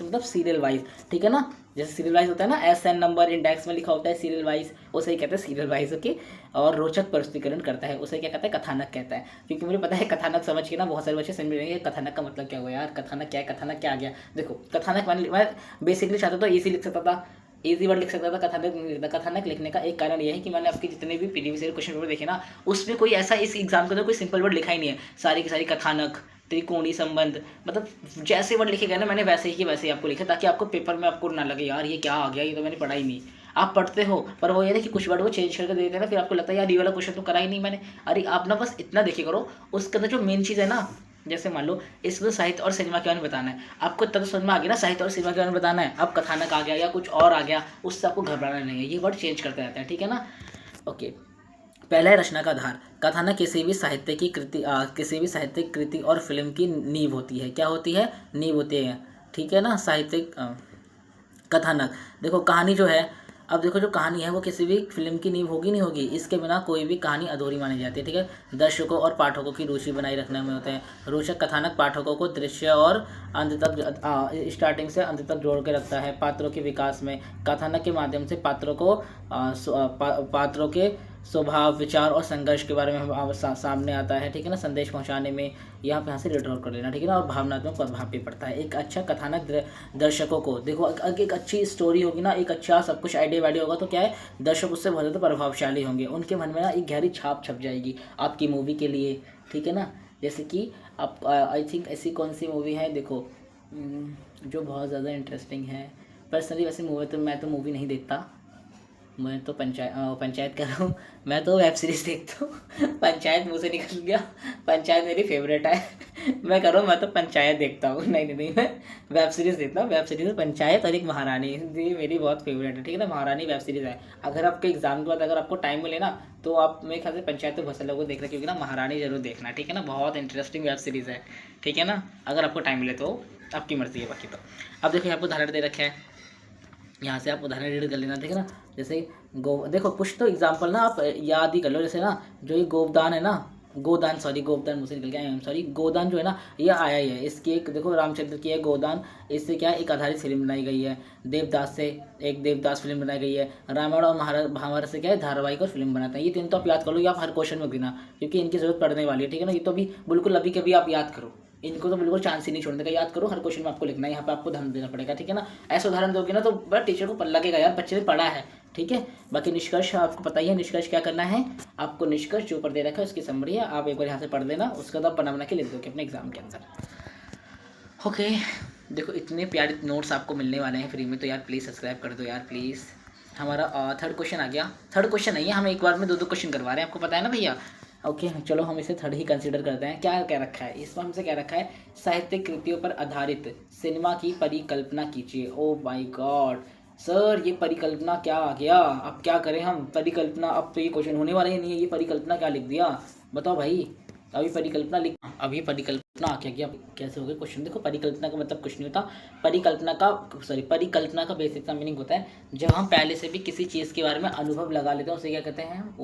[SPEAKER 1] मतलब सीरियल वाइज, ठीक है ना। जैसे सीरियल वाइज होता है ना, SN नंबर इंडेक्स में लिखा होता है सीरियल वाइज, उसे ही कहते हैं सीरियल वाइज, ओके। और रोचक प्रस्तुतिकरण करता है, उसे क्या कहता है, कथानक कहता है। क्योंकि मुझे पता है कथानक समझ के ना बहुत सारे बच्चे समझ में जाएंगे कथानक का मतलब क्या हुआ यार, कथानक क्या है, कथानक क्या आ गया। देखो कथानक मैं बेसिकली चाहता तो इजी लिख सकता था, इजी वर्ड लिख सकता था, कथानक नहीं लिखता। कथानक लिखने का एक कारण यह है कि मैंने आपके जितने भी प्रीवियस ईयर क्वेश्चन पेपर देखे ना, उसमें कोई ऐसा इस एग्जाम के अंदर कोई सिंपल वर्ड लिखा ही नहीं है। सारी की सारी कथानक, त्रिकोणीय संबंध, मतलब जैसे वर्ड लिखे गए ना मैंने वैसे ही कि वैसे ही आपको लिखा, ताकि आपको पेपर में आपको ना लगे यार ये क्या आ गया, ये तो मैंने पढ़ा ही नहीं। आप पढ़ते हो पर वो ये ना कि कुछ वर्ड वो चेंज करके दे देते हैं ना, फिर आपको लगता है यार ये वाला क्वेश्चन तो करा ही नहीं मैंने। अरे आप ना बस इतना देखे करो, उसके अंदर जो मेन चीज़ है ना, जैसे मान लो इसमें साहित्य और सिनेमा के बारे में बताना है, आपको इतना तो समझ में आ गया ना साहित्य और सिनेमा के बारे में बताना है। अब कथानक आ गया या कुछ और आ गया, उससे आपको घबराना नहीं है, ये वर्ड चेंज करते रहता है, ठीक है ना। ओके, पहला है रचना का आधार। कथानक किसी भी साहित्यिक कृति और फिल्म की नींव होती है। क्या होती है, नींव होती है, ठीक है ना। साहित्यिक कथानक, देखो कहानी जो है, अब देखो जो कहानी है वो किसी भी फिल्म की नींव होगी नहीं होगी, इसके बिना कोई भी कहानी अधूरी मानी जाती है, ठीक है। दर्शकों और पाठकों की रुचि बनाए रखने में होते हैं। रोचक कथानक पाठकों को दृश्य और अंत तक स्टार्टिंग से अंत तक जोड़ के रखता है। पात्रों के विकास में कथानक के माध्यम से पात्रों के स्वभाव, विचार और संघर्ष के बारे में सामने आता है, ठीक है ना। संदेश पहुंचाने में यहाँ से रीड आउट कर लेना, ठीक है ना। और भावनात्मक प्रभाव भी पड़ता है। एक अच्छा कथानक दर्शकों को, देखो एक अच्छी स्टोरी होगी ना, एक अच्छा सब कुछ आइडिया वाइडिया होगा तो क्या है, दर्शक उससे बहुत ज़्यादा प्रभावशाली होंगे, उनके मन में ना एक गहरी छाप छप जाएगी आपकी मूवी के लिए, ठीक है ना। जैसे कि आप आई थिंक ऐसी कौन सी मूवी है, देखो जो बहुत ज़्यादा इंटरेस्टिंग है। पर्सनली वैसे मैं तो मूवी नहीं देखता, मैं तो पंचायत कर रहा हूँ, मैं तो वेब सीरीज़ देखता हूँ। पंचायत मुँह से निकल गया, पंचायत मेरी फेवरेट है। मैं कर रहा हूँ, मैं तो पंचायत देखता हूँ, नहीं मैं वेब सीरीज़ देखता हूँ। वेब सीरीज़ में पंचायत और एक महारानी, ये मेरी बहुत फेवरेट है, ठीक है ना। महारानी वेब सीरीज़ है। अगर आपके एग्जाम के बाद अगर आपको टाइम मिले ना, तो आप मेरे ख्याल से पंचायत तो बहुत से लोगों को देख रहे, क्योंकि ना महारानी जरूर देखना, ठीक है ना। बहुत इंटरेस्टिंग वेब सीरीज़ है, ठीक है ना। अगर आपको टाइम मिले तो, आपकी मर्ज़ी है बाकी तो। अब देखो आपको उदाहरण दे रखे हैं, यहाँ से आप उदाहरण रीड कर लेना, ठीक है ना। जैसे देखो कुछ तो एग्जाम्पल ना आप याद ही कर लो। जैसे ना जो ये गोवदान है ना, गोवदान मुझसे निकल गया, सॉरी, गोदान जो है ना, ये आया ही है। इसकी एक देखो रामचंद्र की है गोदान, इससे क्या एक आधारित फिल्म बनाई गई है। देवदास से एक देवदास फिल्म बनाई गई है। रामायण और महाभारत से क्या है धारावाहिक और फिल्म बनाते हैं। ये तीन तो आप याद कर लो, ये आप हर क्वेश्चन में गिना, क्योंकि इनकी जरूरत पड़ने वाली है, ठीक है ना। ये तो अभी बिल्कुल अभी कभी आप याद करो, इनको तो बिल्कुल चांस ही नहीं छोड़ने का, याद करो, हर क्वेश्चन में आपको लिखना है, यहाँ पे आपको ध्यान देना पड़ेगा, ठीक है ना। ऐसे उदाहरण दोगे ना तो बड़ा टीचर को लगेगा यार बच्चे ने पढ़ा है, ठीक है। बाकी निष्कर्ष आपको पता ही है, निष्कर्ष क्या करना है आपको। निष्कर्ष जो ऊपर दे रखा है उसकी समरी है, आप एक बार यहाँ से पढ़ लेना, उसका तो आप बना के लिख दोगे अपने एग्जाम के अंदर। ओके, देखो इतने प्यारे नोट्स आपको मिलने वाले हैं फ्री में, तो यार प्लीज़ सब्सक्राइब कर दो यार प्लीज़। हमारा थर्ड क्वेश्चन आ गया। थर्ड क्वेश्चन नहीं है, हम एक बार में दो क्वेश्चन करवा रहे हैं, आपको पता है ना भैया। ओके चलो हम इसे थर्ड ही कंसिडर करते हैं। क्या क्या रखा है इसमें, हमसे क्या रखा है, साहित्यिक कृतियों पर आधारित सिनेमा की परिकल्पना कीजिए। ओ माय गॉड सर, ये परिकल्पना क्या आ गया, अब क्या करें हम परिकल्पना। अब तो ये क्वेश्चन होने वाला ही नहीं है, ये परिकल्पना क्या लिख दिया बताओ भाई। अभी परिकल्पना आ क्या गया, कैसे हो गया क्वेश्चन। देखो परिकल्पना का मतलब कुछ नहीं होता, परिकल्पना का बेसिक सा मीनिंग होता है जब हम पहले से भी किसी चीज़ के बारे में अनुभव लगा लेते हैं, उसे क्या कहते हैं,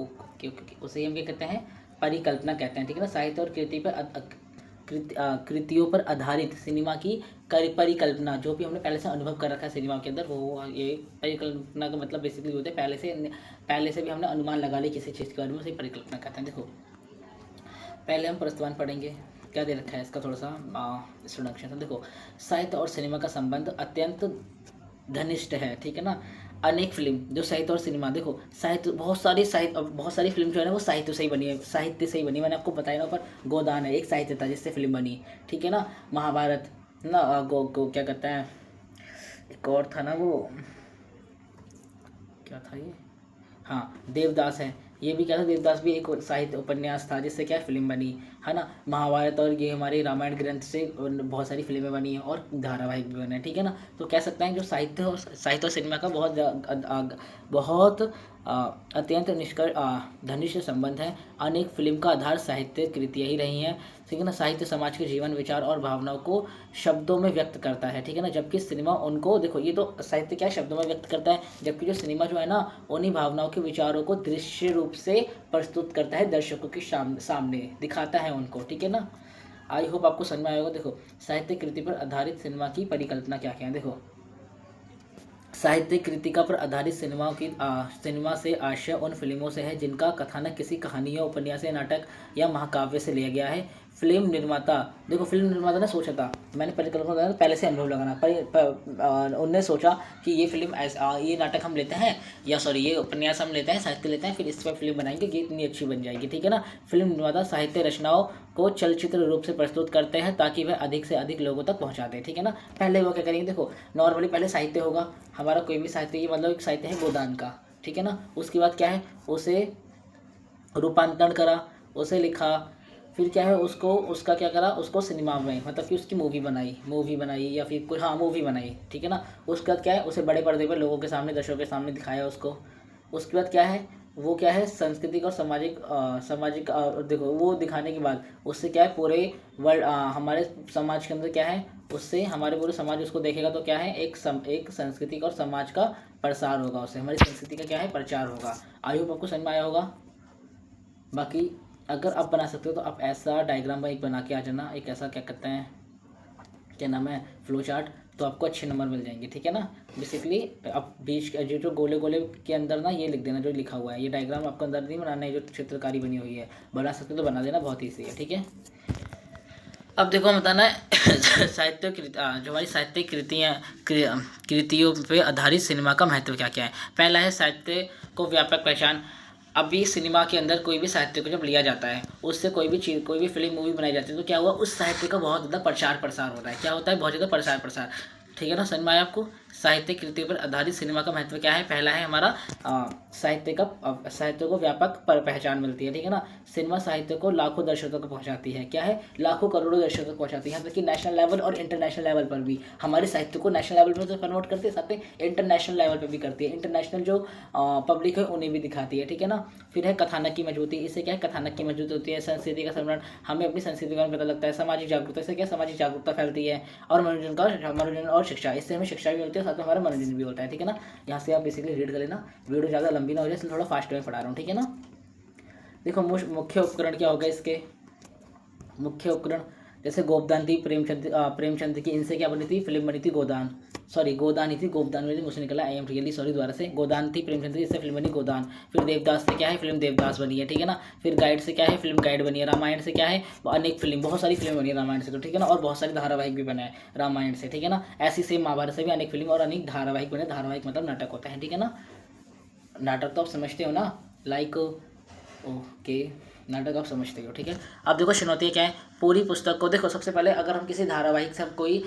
[SPEAKER 1] उसे हम क्या कहते हैं, परिकल्पना कहते हैं, ठीक है ना। साहित्य और कृतियों पर आधारित सिनेमा की परिकल्पना, जो भी हमने पहले से अनुभव कर रखा है सिनेमा के अंदर, वो ये परिकल्पना का मतलब बेसिकली होता है पहले से भी हमने अनुमान लगा लिया किसी चीज़ के बारे में, उसे परिकल्पना कहते हैं। देखो पहले हम प्रस्तावन पढ़ेंगे, क्या दे रखा है इसका थोड़ा सा इंट्रोडक्शन। देखो साहित्य और सिनेमा का संबंध अत्यंत घनिष्ठ है, ठीक है ना। अनेक फिल्म जो साहित्य और सिनेमा, देखो साहित्य बहुत सारी फिल्म जो है ना वो साहित्य से ही बनी है, मैंने आपको बताया ना ऊपर। गोदान है एक साहित्य था जिससे फिल्म बनी, ठीक है ना। महाभारत ना क्या कहते हैं, एक और था ना वो, क्या था ये, हाँ देवदास है, ये भी क्या था, देवदास भी एक साहित्य उपन्यास था जिससे क्या फिल्म बनी, है ना। महाभारत और ये हमारे रामायण ग्रंथ से बहुत सारी फिल्में बनी हैं और धारावाहिक भी बने हैं, ठीक है ना। तो कह सकते हैं जो साहित्य और सिनेमा का बहुत अत्यंत घनिष्ठ संबंध है। अनेक फिल्म का आधार साहित्य कृतियाँ ही रही हैं, ठीक है ना। साहित्य समाज के जीवन, विचार और भावनाओं को शब्दों में व्यक्त करता है, ठीक है ना। जबकि सिनेमा उनको, देखो ये तो साहित्य क्या है, शब्दों में व्यक्त करता है, जबकि जो सिनेमा जो है ना, उन्हीं भावनाओं के विचारों को दृश्य रूप से प्रस्तुत करता है, दर्शकों के सामने दिखाता है उनको, ठीक है ना। आई होप आपको समझ में आएगा। देखो साहित्य कृति पर आधारित सिनेमा की परिकल्पना क्या क्या है। देखो साहित्यिक कृतिका पर आधारित सिनेमा से आशय उन फिल्मों से है जिनका कथानक किसी कहानी या उपन्यास या नाटक या महाकाव्य से लिया गया है। फिल्म निर्माता, देखो फिल्म निर्माता ने सोचा था, मैंने परिकल्पना बताया पहले से अनुभव लगाना, उनने सोचा कि ये फिल्म ये नाटक हम लेते हैं, या सॉरी ये उपन्यास हम लेते हैं, साहित्य लेते हैं, फिर इस पर फिल्म बनाएंगे, ये इतनी अच्छी बन जाएगी, ठीक है ना। फिल्म निर्माता साहित्य रचनाओं को चलचित्र रूप से प्रस्तुत करते हैं ताकि वह अधिक से अधिक लोगों तक पहुंचा दे, ठीक है ना। पहले वो क्या करेंगे, देखो नॉर्मली पहले साहित्य होगा हमारा, कोई भी साहित्य, ये मतलब एक साहित्य है गोदान का, ठीक है ना। उसके बाद क्या है, उसे रूपांतरण करा, उसे लिखा, फिर क्या है उसको, उसका क्या करा, उसको सिनेमा में, मतलब कि उसकी मूवी बनाई या फिर कोई, हाँ मूवी बनाई, ठीक है ना। उसके बाद क्या है, उसे बड़े पर्दे पर लोगों के सामने, दर्शकों के सामने दिखाया उसको। उसके बाद क्या है, वो क्या है, सांस्कृतिक और सामाजिक देखो वो दिखाने के बाद उससे क्या है, पूरे वर्ल्ड, हमारे समाज के अंदर क्या है, उससे हमारे पूरे समाज उसको देखेगा तो क्या है, एक सांस्कृतिक और समाज का प्रसार होगा, उससे हमारी संस्कृति का क्या है, प्रचार होगा। आई होप आपको समझ में आया होगा। बाकी अगर आप बना सकते हो तो आप ऐसा डायग्राम एक बना के आ जाना, एक ऐसा क्या कहते हैं, क्या नाम है, फ्लो चार्ट, तो आपको अच्छे नंबर मिल जाएंगे, ठीक है ना। बेसिकली आप बीच जो गोले गोले के अंदर ना ये लिख देना जो लिखा हुआ है, ये डायग्राम आपको अंदर नहीं बनाना है, जो चित्रकारी बनी हुई है, बना सकते हो तो बना देना, बहुत ईजी है, ठीक है। अब देखो हम बताना है साहित्य जो हमारी साहित्यिक कृतियों पे आधारित सिनेमा का महत्व क्या क्या है। पहला है साहित्य को व्यापक पहचान। अभी सिनेमा के अंदर कोई भी साहित्य को जब लिया जाता है, उससे कोई भी चीज़, कोई भी फिल्म मूवी बनाई जाती है, तो क्या हुआ, उस साहित्य का बहुत ज़्यादा प्रचार प्रसार होता है। क्या होता है, बहुत ज़्यादा प्रसार, ठीक है ना। समझ में आया आपको। साहित्य कृतियों पर आधारित सिनेमा का महत्व क्या है। पहला है हमारा साहित्य को व्यापक पहचान मिलती है, ठीक है ना। सिनेमा साहित्य को लाखों दर्शकों तक पहुंचाती है, क्या है, लाखों करोड़ों दर्शकों तक पहुंचाती है, यहाँ तक कि नेशनल लेवल और इंटरनेशनल लेवल पर भी हमारे साहित्य को नेशनल लेवल पर तो प्रमोट करते हैं, साथ में इंटरनेशनल लेवल पर भी करती है, इंटरनेशनल जो पब्लिक है उन्हें भी दिखाती है, ठीक है ना। फिर है कथानक की मजबूती। इससे क्या है, कथानक की मजबूती होती है। संस्कृति का संरक्षण, हमें अपनी संस्कृति का पता लगता है। सामाजिक जागरूकता, इससे क्या सामाजिक जागरूकता फैलती है। और मनोरंजन और शिक्षा, इससे हमें शिक्षा भी मिलती है, साथ में हमारा मनोरंजन भी होता है, ठीक है ना। यहाँ से आप बेसिकली रीड कर लेना, वीडियो ज़्यादा लंबी ना हो जाए इसलिए थोड़ा फास्ट में पढ़ा रहा हूँ, ठीक है ना। देखो मुख्य उपकरण क्या होगा इसके, मुख्य उपकरण जैसे गोपदान थी, प्रेमचंद की, इनसे क्या बनी थी, फिल्म बनी थी गोदान, सॉरी गोदान ही थी, गोपदान में मुझसे निकला, आई एम रियली सॉरी, दोबारा से, गोदान थी प्रेमचंद की, इससे फिल्म बनी गोदान। फिर देवदास से क्या है, फिल्म देवदास बनी है, ठीक है ना। फिर गाइड से क्या है, फिल्म गाइड बनी है। रामायण से क्या है, अनेक फिल्म, बहुत सारी फिल्म बनी है रामायण से, तो ठीक है ना। और बहुत सारी धारावाहिक भी बना है रामायण से, ठीक है ना। ऐसी सेम महाभारत से भी अनेक फिल्म और अनेक धारावाहिक बने। धारावाहिक मतलब नाटक होता है, ठीक है ना। नाटक तो आप समझते हो ना, लाइक ओके, नाटक आप समझते हो, ठीक है। अब देखो चुनौतियाँ क्या है, पूरी पुस्तक को देखो, सबसे पहले अगर हम किसी धारावाहिक से हम कोई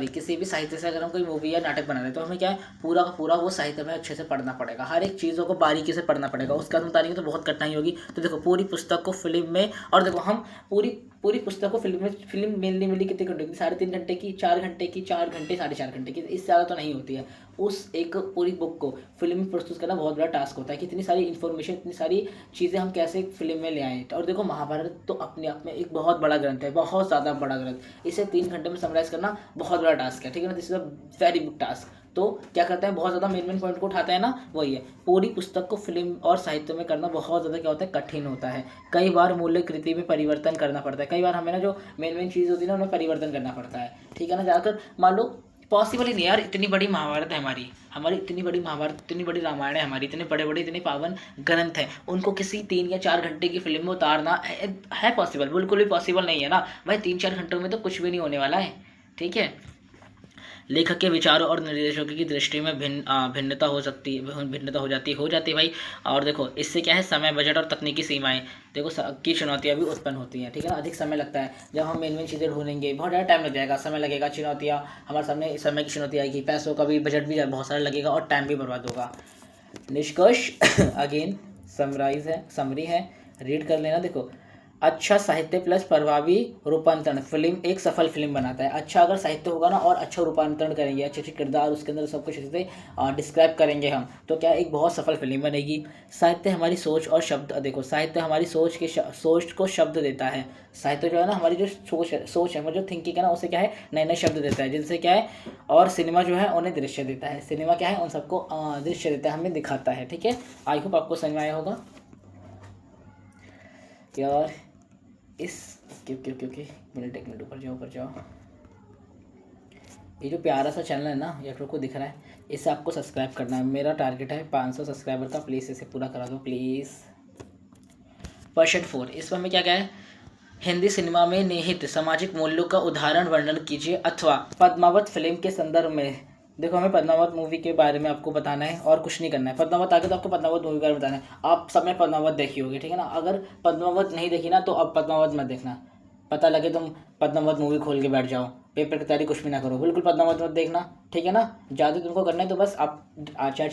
[SPEAKER 1] किसी भी साहित्य से अगर हम कोई मूवी या नाटक बना रहे हैं, तो हमें क्या है, पूरा का पूरा वो साहित्य में अच्छे से पढ़ना पड़ेगा, हर एक चीज़ों को बारीकी से पढ़ना पड़ेगा, उसके बाद हम उतारेंगे तो बहुत कठिनाई होगी। तो देखो पूरी पुस्तक को फिल्म में, और देखो हम पूरी पुस्तक को फिल्म मिली कितने घंटे की, 3.5 घंटे की, 4 घंटे की, 4 घंटे 4.5 घंटे की, इससे ज़्यादा तो नहीं होती है। उस एक पूरी बुक को फिल्म में प्रस्तुत करना बहुत बड़ा टास्क होता है कि इतनी सारी इन्फॉर्मेशन, इतनी सारी चीज़ें हम कैसे फिल्म में ले आएँ। और देखो महाभारत तो अपने आप में एक बहुत बड़ा ग्रंथ है, बहुत ज़्यादा बड़ा ग्रंथ, इसे 3 घंटे में समराइज़ करना बहुत बड़ा टास्क है, ठीक है ना। This is a very big task. तो क्या करते हैं, बहुत ज़्यादा मेन पॉइंट को उठाते हैं ना, वही है, पूरी पुस्तक को फिल्म और साहित्य में करना बहुत ज़्यादा क्या होता है, कठिन होता है। कई बार मूल्य कृति में परिवर्तन करना पड़ता है, कई बार हमें ना जो मेन चीज़ होती है ना उन्हें परिवर्तन करना पड़ता है, ठीक है ना। ज़्यादातर मान लो पॉसिबल ही नहीं यार, इतनी बड़ी महाभारत है हमारी इतनी बड़ी महाभारत, इतनी बड़ी रामायण है हमारी, इतने बड़े बड़े इतने पावन ग्रंथ हैं, उनको किसी 3 या 4 घंटे की फिल्म में उतारना है पॉसिबल? बिल्कुल भी पॉसिबल नहीं है ना भाई। 3-4 घंटों में तो कुछ भी नहीं होने वाला है, ठीक है। लेखक के विचारों और निर्देशकों की दृष्टि में भिन्नता हो जाती है भाई। और देखो इससे क्या है, समय, बजट और तकनीकी सीमाएं देखो की चुनौतियां भी उत्पन्न होती हैं, ठीक है ना। अधिक समय लगता है, जब हम मेन चीज़ें ढूंढेंगे बहुत ज़्यादा टाइम लग जाएगा, समय लगेगा, चुनौतियाँ हमारे सामने, समय की चुनौती आएगी, पैसों का भी, बजट भी बहुत सारा लगेगा और टाइम भी बर्बाद होगा। निष्कर्ष अगेन समरी है, रीड कर लेना। देखो अच्छा साहित्य प्लस प्रभावी रूपांतरण फिल्म एक सफल फिल्म बनाता है। अच्छा अगर साहित्य होगा ना और अच्छा रूपांतरण करेंगे, अच्छे अच्छे किरदार उसके अंदर सब कुछ अच्छे से डिस्क्राइब करेंगे हम, तो क्या एक बहुत सफल फिल्म बनेगी। साहित्य हमारी सोच और शब्द, देखो साहित्य हमारी सोच को शब्द देता है। साहित्य जो है ना हमारी जो सोच है जो थिंकिंग है ना, उसे क्या है नए नए शब्द देता है, जिनसे क्या है, और सिनेमा जो है उन्हें दृश्य देता है। सिनेमा क्या है, उन सबको दृश्य देता है, हमें दिखाता है। ठीक है, आई होप आपको समझ में आया होगा यार। इस क्योंकि मिनट, एक मिनट, ऊपर जाओ। ये जो प्यारा सा चैनल है ना, ये आप लोग को दिख रहा है, इसे आपको सब्सक्राइब करना है। मेरा टारगेट है 500 सब्सक्राइबर का, प्लीज़ इसे पूरा करा दो प्लीज़। पर्शन 4, इसमें हमें क्या क्या है, हिंदी सिनेमा में निहित सामाजिक मूल्यों का उदाहरण वर्णन कीजिए अथवा पद्मावत फिल्म के संदर्भ में। देखो हमें पद्मावत मूवी के बारे में आपको बताना है और कुछ नहीं करना है। पद्मावत आगे तो आपको पद्मावत मूवी के बारे में बताना है। आप सब में पद्मावत देखी होगी, ठीक है ना। अगर पद्मावत नहीं देखी ना तो अब पद्मावत मत देखना। पता लगे तुम पद्मावत मूवी खोल के बैठ जाओ, पेपर की तैयारी कुछ भी ना करो, बिल्कुल पद्मावत मत देखना, ठीक है ना। ज़्यादा तुमको करना है तो बस आप चैट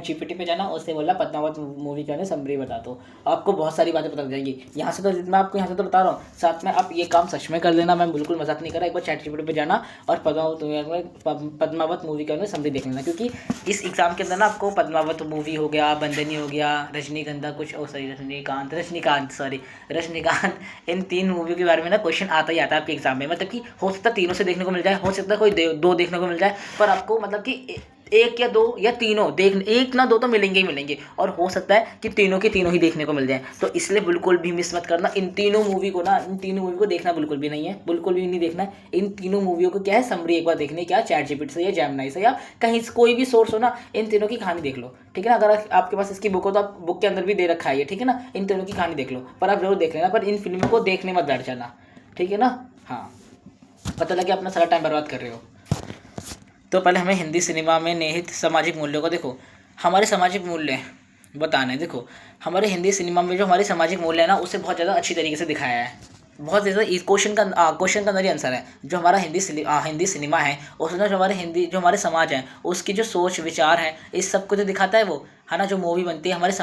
[SPEAKER 1] जीपीटी पे जाना, उससे बोला पद्मावत मूवी का समरी बता दो, आपको बहुत सारी बातें पता लग जाएंगी। यहाँ से तो मैं आपको यहाँ से तो बता रहा हूँ, साथ में आप ये काम सच में कर लेना, मैं बिल्कुल मजाक नहीं कर रहा। एक बार चैट जीपीटी पे जाना और पद्मावत मूवी का समरी देख लेना, क्योंकि इस एग्जाम के अंदर ना आपको पद्मावत मूवी हो गया, बंदनी हो गया, रजनीगंधा कुछ रजनीकांत, इन 3 मूवी के बारे में ना क्वेश्चन आता ही आता है आपके एग्जाम में। मतलब कि हो सकता है तीनों से देखने को मिल जाए, हो सकता है कोई 2 देखने को मिल जाए, पर आपको मतलब कि 1 या 2 या तीनों देख, 1 ना 2 तो मिलेंगे ही मिलेंगे, और हो सकता है कि तीनों के तीनों ही देखने को मिल जाए। तो इसलिए बिल्कुल भी मिस मत करना इन तीनों मूवी को देखना बिल्कुल भी नहीं है, बिल्कुल भी नहीं देखना है। इन तीनों मूवियों को क्या है समरी एक बार देखने, क्या चैट जीपीटी से या जेमिनी से या कहीं से कोई भी सोर्स हो ना, इन तीनों की कहानी देख लो, ठीक है ना। अगर आपके पास इसकी बुक हो तो आप बुक के अंदर भी दे रखा है, ठीक है ना। इन तीनों की कहानी देख लो, पर आप जरूर देख लेना, पर इन फिल्मों को देखने मत बैठ जाना, ठीक है ना। हाँ, पता लगे अपना सारा टाइम बर्बाद कर रहे हो। तो पहले हमें हिंदी सिनेमा में निहित सामाजिक मूल्यों को, देखो हमारे सामाजिक मूल्य बताने, देखो हमारे हिंदी सिनेमा में जो हमारे सामाजिक मूल्य है ना, उसे बहुत ज़्यादा अच्छी तरीके से दिखाया है। बहुत ज़्यादा क्वेश्चन का अंदर ही आंसर है। जो हमारा हिंदी सिनेमा है, उसमें जो हमारे समाज है, उसकी जो सोच विचार है, इस सब को जो दिखाता है वो, है ना। जो मूवी बनती है हमारे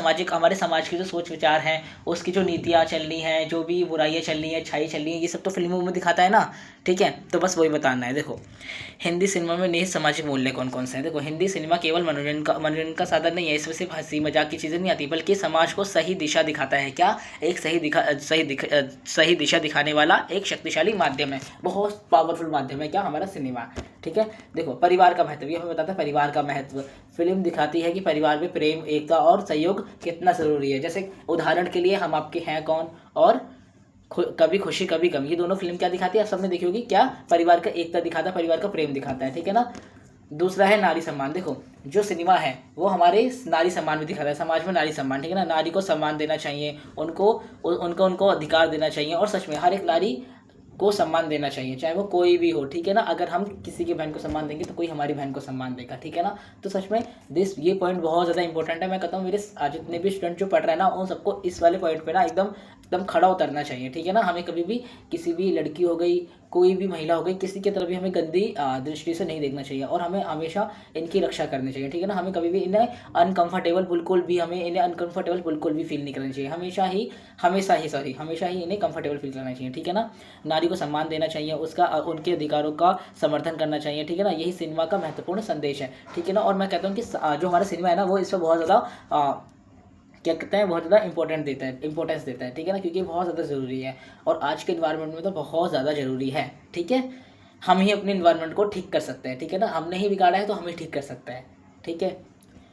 [SPEAKER 1] समाज की जो सोच विचार हैं, उसकी जो नीतियाँ चलनी हैं, जो भी बुराइयाँ चलनी है, अच्छाई चलनी है, ये सब तो फिल्मों में दिखाता है ना, ठीक है। तो बस वही बताना है। देखो हिंदी सिनेमा में निहित सामाजिक मूल्य कौन कौन से हैं। देखो हिंदी सिनेमा केवल मनोरंजन का साधन नहीं है, इसमें सिर्फ हंसी मजाक की चीज़ें नहीं आती, बल्कि समाज को सही दिशा दिखाता है। क्या, एक सही दिशा दिखाने वाला एक शक्तिशाली माध्यम है, बहुत पावरफुल माध्यम है क्या, हमारा सिनेमा, ठीक है। देखो परिवार का महत्व, ये हमें बताता है परिवार का महत्व। फिल्म दिखाती है कि परिवार में प्रेम, एकता और सहयोग कितना ज़रूरी है। जैसे उदाहरण के लिए हम आपके हैं कौन और कभी खुशी कभी गम, ये दोनों फिल्म क्या दिखाती है, आप सबने देखी होगी, क्या परिवार का एकता दिखाता है, परिवार का प्रेम दिखाता है, ठीक है ना। दूसरा है नारी सम्मान। देखो जो सिनेमा है वो हमारे नारी सम्मान भी दिखाता है, समाज में नारी सम्मान, ठीक है ना। नारी को सम्मान देना चाहिए, उनको अधिकार देना चाहिए, और सच में हर एक नारी को सम्मान देना चाहिए, चाहे वो कोई भी हो, ठीक है ना। अगर हम किसी की बहन को सम्मान देंगे तो कोई हमारी बहन को सम्मान देगा, ठीक है ना। तो सच में ये पॉइंट बहुत ज़्यादा इंपॉर्टेंट है। मैं कहता हूँ मेरे जितने भी स्टूडेंट जो पढ़ रहे हैं ना, उन सबको इस वाले पॉइंट पे ना एकदम खड़ा उतरना चाहिए, ठीक है ना। हमें कभी भी किसी भी लड़की हो गई, कोई भी महिला हो गई, किसी की तरफ भी हमें गंदी दृष्टि से नहीं देखना चाहिए, और हमें हमेशा इनकी रक्षा करनी चाहिए, ठीक है ना। हमें कभी भी इन्हें अनकंफर्टेबल बिल्कुल भी फील नहीं करना चाहिए, हमेशा ही इन्हें कंफर्टेबल फील करना चाहिए, ठीक है ना। नारी को सम्मान देना चाहिए, उनके अधिकारों का समर्थन करना चाहिए, ठीक है ना। यही सिनेमा का महत्वपूर्ण संदेश है, ठीक है ना। और मैं कहता हूँ कि जो हमारा सिनेमा है ना, वो इस पर बहुत ज़्यादा क्या कहते हैं, बहुत ज़्यादा इंपॉर्टेंस देता है, ठीक है ना, क्योंकि बहुत ज़्यादा ज़रूरी है, और आज के इन्वायरमेंट में तो बहुत ज़्यादा ज़रूरी है, ठीक है। हम ही अपने इन्वायरमेंट को ठीक कर सकते हैं, ठीक है ना। हमने ही बिगाड़ा है तो हम ही ठीक कर सकते हैं, ठीक है।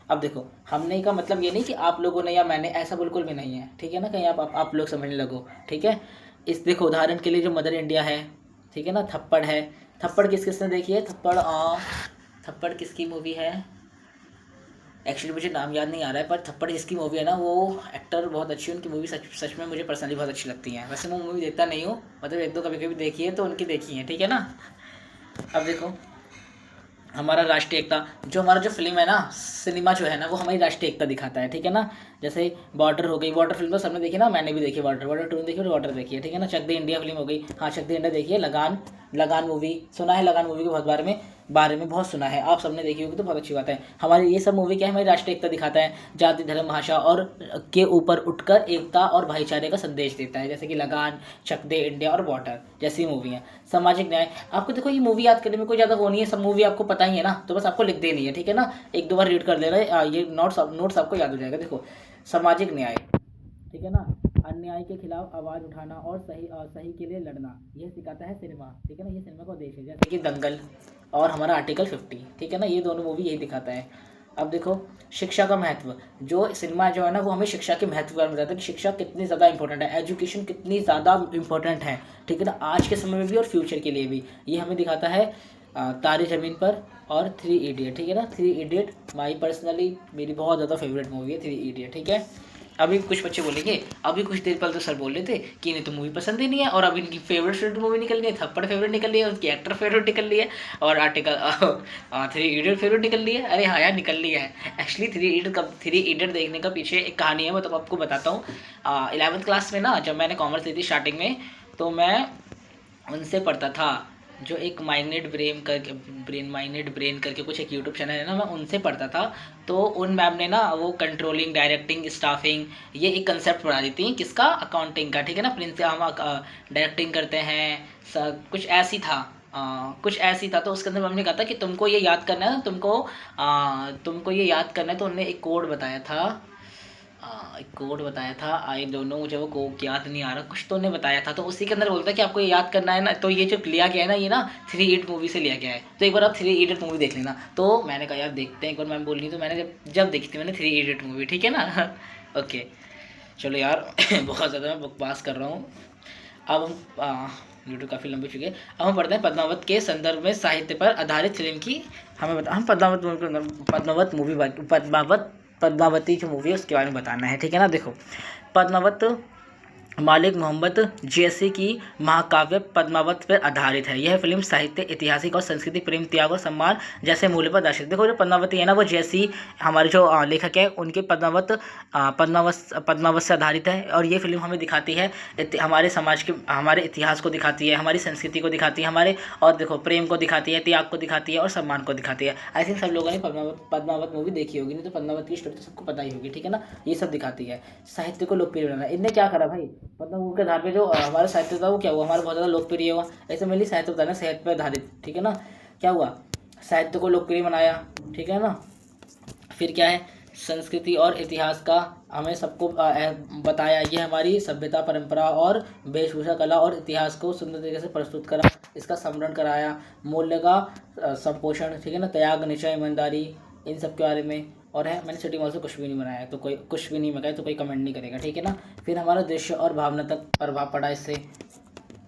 [SPEAKER 1] अब देखो हमने का मतलब ये नहीं कि आप लोगों ने या मैंने, ऐसा बिल्कुल भी नहीं है, ठीक है ना। कहीं आप लोग समझने लगो, ठीक है। इस देखो उदाहरण के लिए जो मदर इंडिया है, ठीक है ना, थप्पड़ है, थप्पड़ किसने देखी है, थप्पड़ किसकी मूवी है, एक्चुअली मुझे नाम याद नहीं आ रहा है, पर थप्पड़ जिसकी मूवी है ना, वो एक्टर बहुत अच्छी है, उनकी मूवी सच में मुझे पर्सनली बहुत अच्छी लगती है। वैसे मैं मूवी देखता नहीं हूँ, मतलब 1-2 कभी देखी है, तो उनकी देखी है, ठीक है ना। अब देखो हमारा राष्ट्रीय एकता, हमारा जो फिल्म है ना, सिनेमा जो है ना, वो हमारी राष्ट्रीय एकता दिखाता है, ठीक है ना। जैसे बॉर्डर हो गई, बॉर्डर फिल्म तो सबने देखी ना, मैंने भी देखी, बॉर्डर 2 देखी और बॉर्डर देखी है, ठीक है ना। चक दे इंडिया फिल्म हो गई, हाँ चक दे इंडिया देखी है, लगान लगान मूवी सुना है, लगान मूवी के बहुत बारे में बहुत सुना है, आप सबने देखी होगी तो बहुत अच्छी बात है। हमारी ये सब मूवी क्या है, हमारी राष्ट्रीय एकता दिखाता है, जाति धर्म भाषा और के ऊपर उठकर एकता और भाईचारे का संदेश देता है, जैसे कि लगान, चक दे इंडिया और बॉर्डर जैसी मूवी हैं। सामाजिक न्याय, आपको देखो ये मूवी याद करने में कोई ज़्यादा वो नहीं है, सब मूवी आपको पता ही है ना, तो बस आपको लिख देनी है, ठीक है ना, एक दो बार रीड कर लेना, ये नोट्स आपको याद हो जाएगा। देखो सामाजिक न्याय, ठीक है ना, अन्याय के खिलाफ आवाज़ उठाना और सही के लिए लड़ना, यह सिखाता है सिनेमा, ठीक है ना, ये सिनेमा का उद्देश्य है, जैसे कि दंगल और हमारा आर्टिकल 50, ठीक है ना, ये दोनों मूवी यही दिखाता है। अब देखो शिक्षा का महत्व, जो सिनेमा जो है ना वो हमें शिक्षा के महत्व के बारे में बताता है कि शिक्षा कितनी ज़्यादा इंपॉर्टेंट है, एजुकेशन कितनी ज़्यादा इंपॉर्टेंट है, ठीक है ना, आज के समय में भी और फ्यूचर के लिए भी। ये हमें दिखाता है तारे ज़मीन पर और 3 इडियट, ठीक है ना, 3 इडियट माई पर्सनली मेरी बहुत ज़्यादा फेवरेट मूवी है 3 इडियट, ठीक है। अभी कुछ बच्चे बोलेंगे, अभी कुछ देर पहले तो सर बोल रहे थे कि इन्हें तो मूवी पसंद ही नहीं है, और अब इनकी फेवरेट मूवी निकल गई, थप्पड़ फेवरेट निकल ली है, उनकी एक्टर फेवरेट निकल ली है, और आर्टिकल 3 इडियट फेवरेट निकल ली है। अरे हाँ यार निकल ली है एक्चुअली। 3 इडियट देखने का पीछे एक कहानी है, मैं तो आपको बताता हूँ। 11th क्लास में ना, जब मैंने कॉमर्स ली थी स्टार्टिंग में, तो मैं उनसे पढ़ता था, जो एक माइनेड ब्रेन करके कुछ एक यूट्यूब चैनल है ना, मैं उनसे पढ़ता था। तो उन मैम ने ना वो कंट्रोलिंग, डायरेक्टिंग, स्टाफिंग, ये एक कंसेप्ट पढ़ा दी थी, किसका, अकाउंटिंग का, ठीक है ना, प्रिंस हम डायरेक्टिंग करते हैं, कुछ ऐसी था, कुछ ऐसी था। तो उसके अंदर मैम ने कहा था कि तुमको ये याद करना है, तुमको ये याद करना है, तो उन्होंने एक कोड बताया था, एक कोड बताया था, आई डोंट नो, मुझे वो कोड याद नहीं आ रहा, कुछ तो उन्हें बताया था। तो उसी के अंदर बोलता है कि आपको ये याद करना है ना, तो ये जो लिया गया है ना, ये ना 3 इडियट मूवी से लिया गया है, तो एक बार आप 3 इडियट मूवी देख लेना। तो मैंने कहा यार देखते हैं एक बार, मैम बोल रही, तो मैंने जब देखी थी मैंने 3 इडियट मूवी, ठीक है ना। ओके चलो यार बहुत ज़्यादा मैं बकवास कर रहा हूँ। अब हम वीडियो काफ़ी लंबी चुकी है, अब हम पढ़ते हैं पद्मावत के संदर्भ में साहित्य पर आधारित फिल्म की, हम पद्मावती जो मूवी है उसके बारे में बताना है, ठीक है ना। देखो पद्मावत मालिक मोहम्मद जैसी की महाकाव्य पद्मावत पर आधारित है। यह फिल्म साहित्य, ऐतिहासिक और संस्कृति, प्रेम, त्याग और सम्मान जैसे मूल्य पर आधारित। देखो जो पद्मावती है ना, वो जैसी हमारे जो लेखक है उनके पद्मावत से आधारित है, और ये फिल्म हमें दिखाती है हमारे समाज के, हमारे इतिहास को दिखाती है, हमारी संस्कृति को दिखाती है, हमारे, और देखो प्रेम को दिखाती है, त्याग को दिखाती है और सम्मान को दिखाती है। आई थिंक सब लोगों ने पद्मावत मूवी देखी होगी, नहीं तो पद्मावत की स्टोरी तो सबको पता ही होगी, ठीक है ना। ये सब दिखाती है साहित्य को लोकप्रिय बनाना। इनने क्या करा भाई, मतलब उनके आधार पे जो हमारा साहित्य था वो क्या हुआ, हमारा बहुत ज़्यादा लोकप्रिय हुआ। ऐसे मेनली साहित्य बताना, साहित्य पर आधारित, ठीक है ना। क्या हुआ, साहित्य को लोकप्रिय बनाया, ठीक है ना। फिर क्या है, संस्कृति और इतिहास का हमें सबको बताया, ये हमारी सभ्यता, परंपरा और वेशभूषा, कला और इतिहास को सुंदर तरीके से प्रस्तुत करा, इसका स्मरण कराया, मूल्य का संपोषण, ठीक है ना, त्याग, निश्चय, ईमानदारी, इन सब के बारे में। और है, मैंने सिटी मॉल से कुछ भी नहीं बनाया, तो कोई कुछ भी नहीं मंगाया तो कोई कमेंट नहीं करेगा, ठीक है ना। फिर हमारा दृश्य और भावनात्मक प्रभाव पड़ा इससे।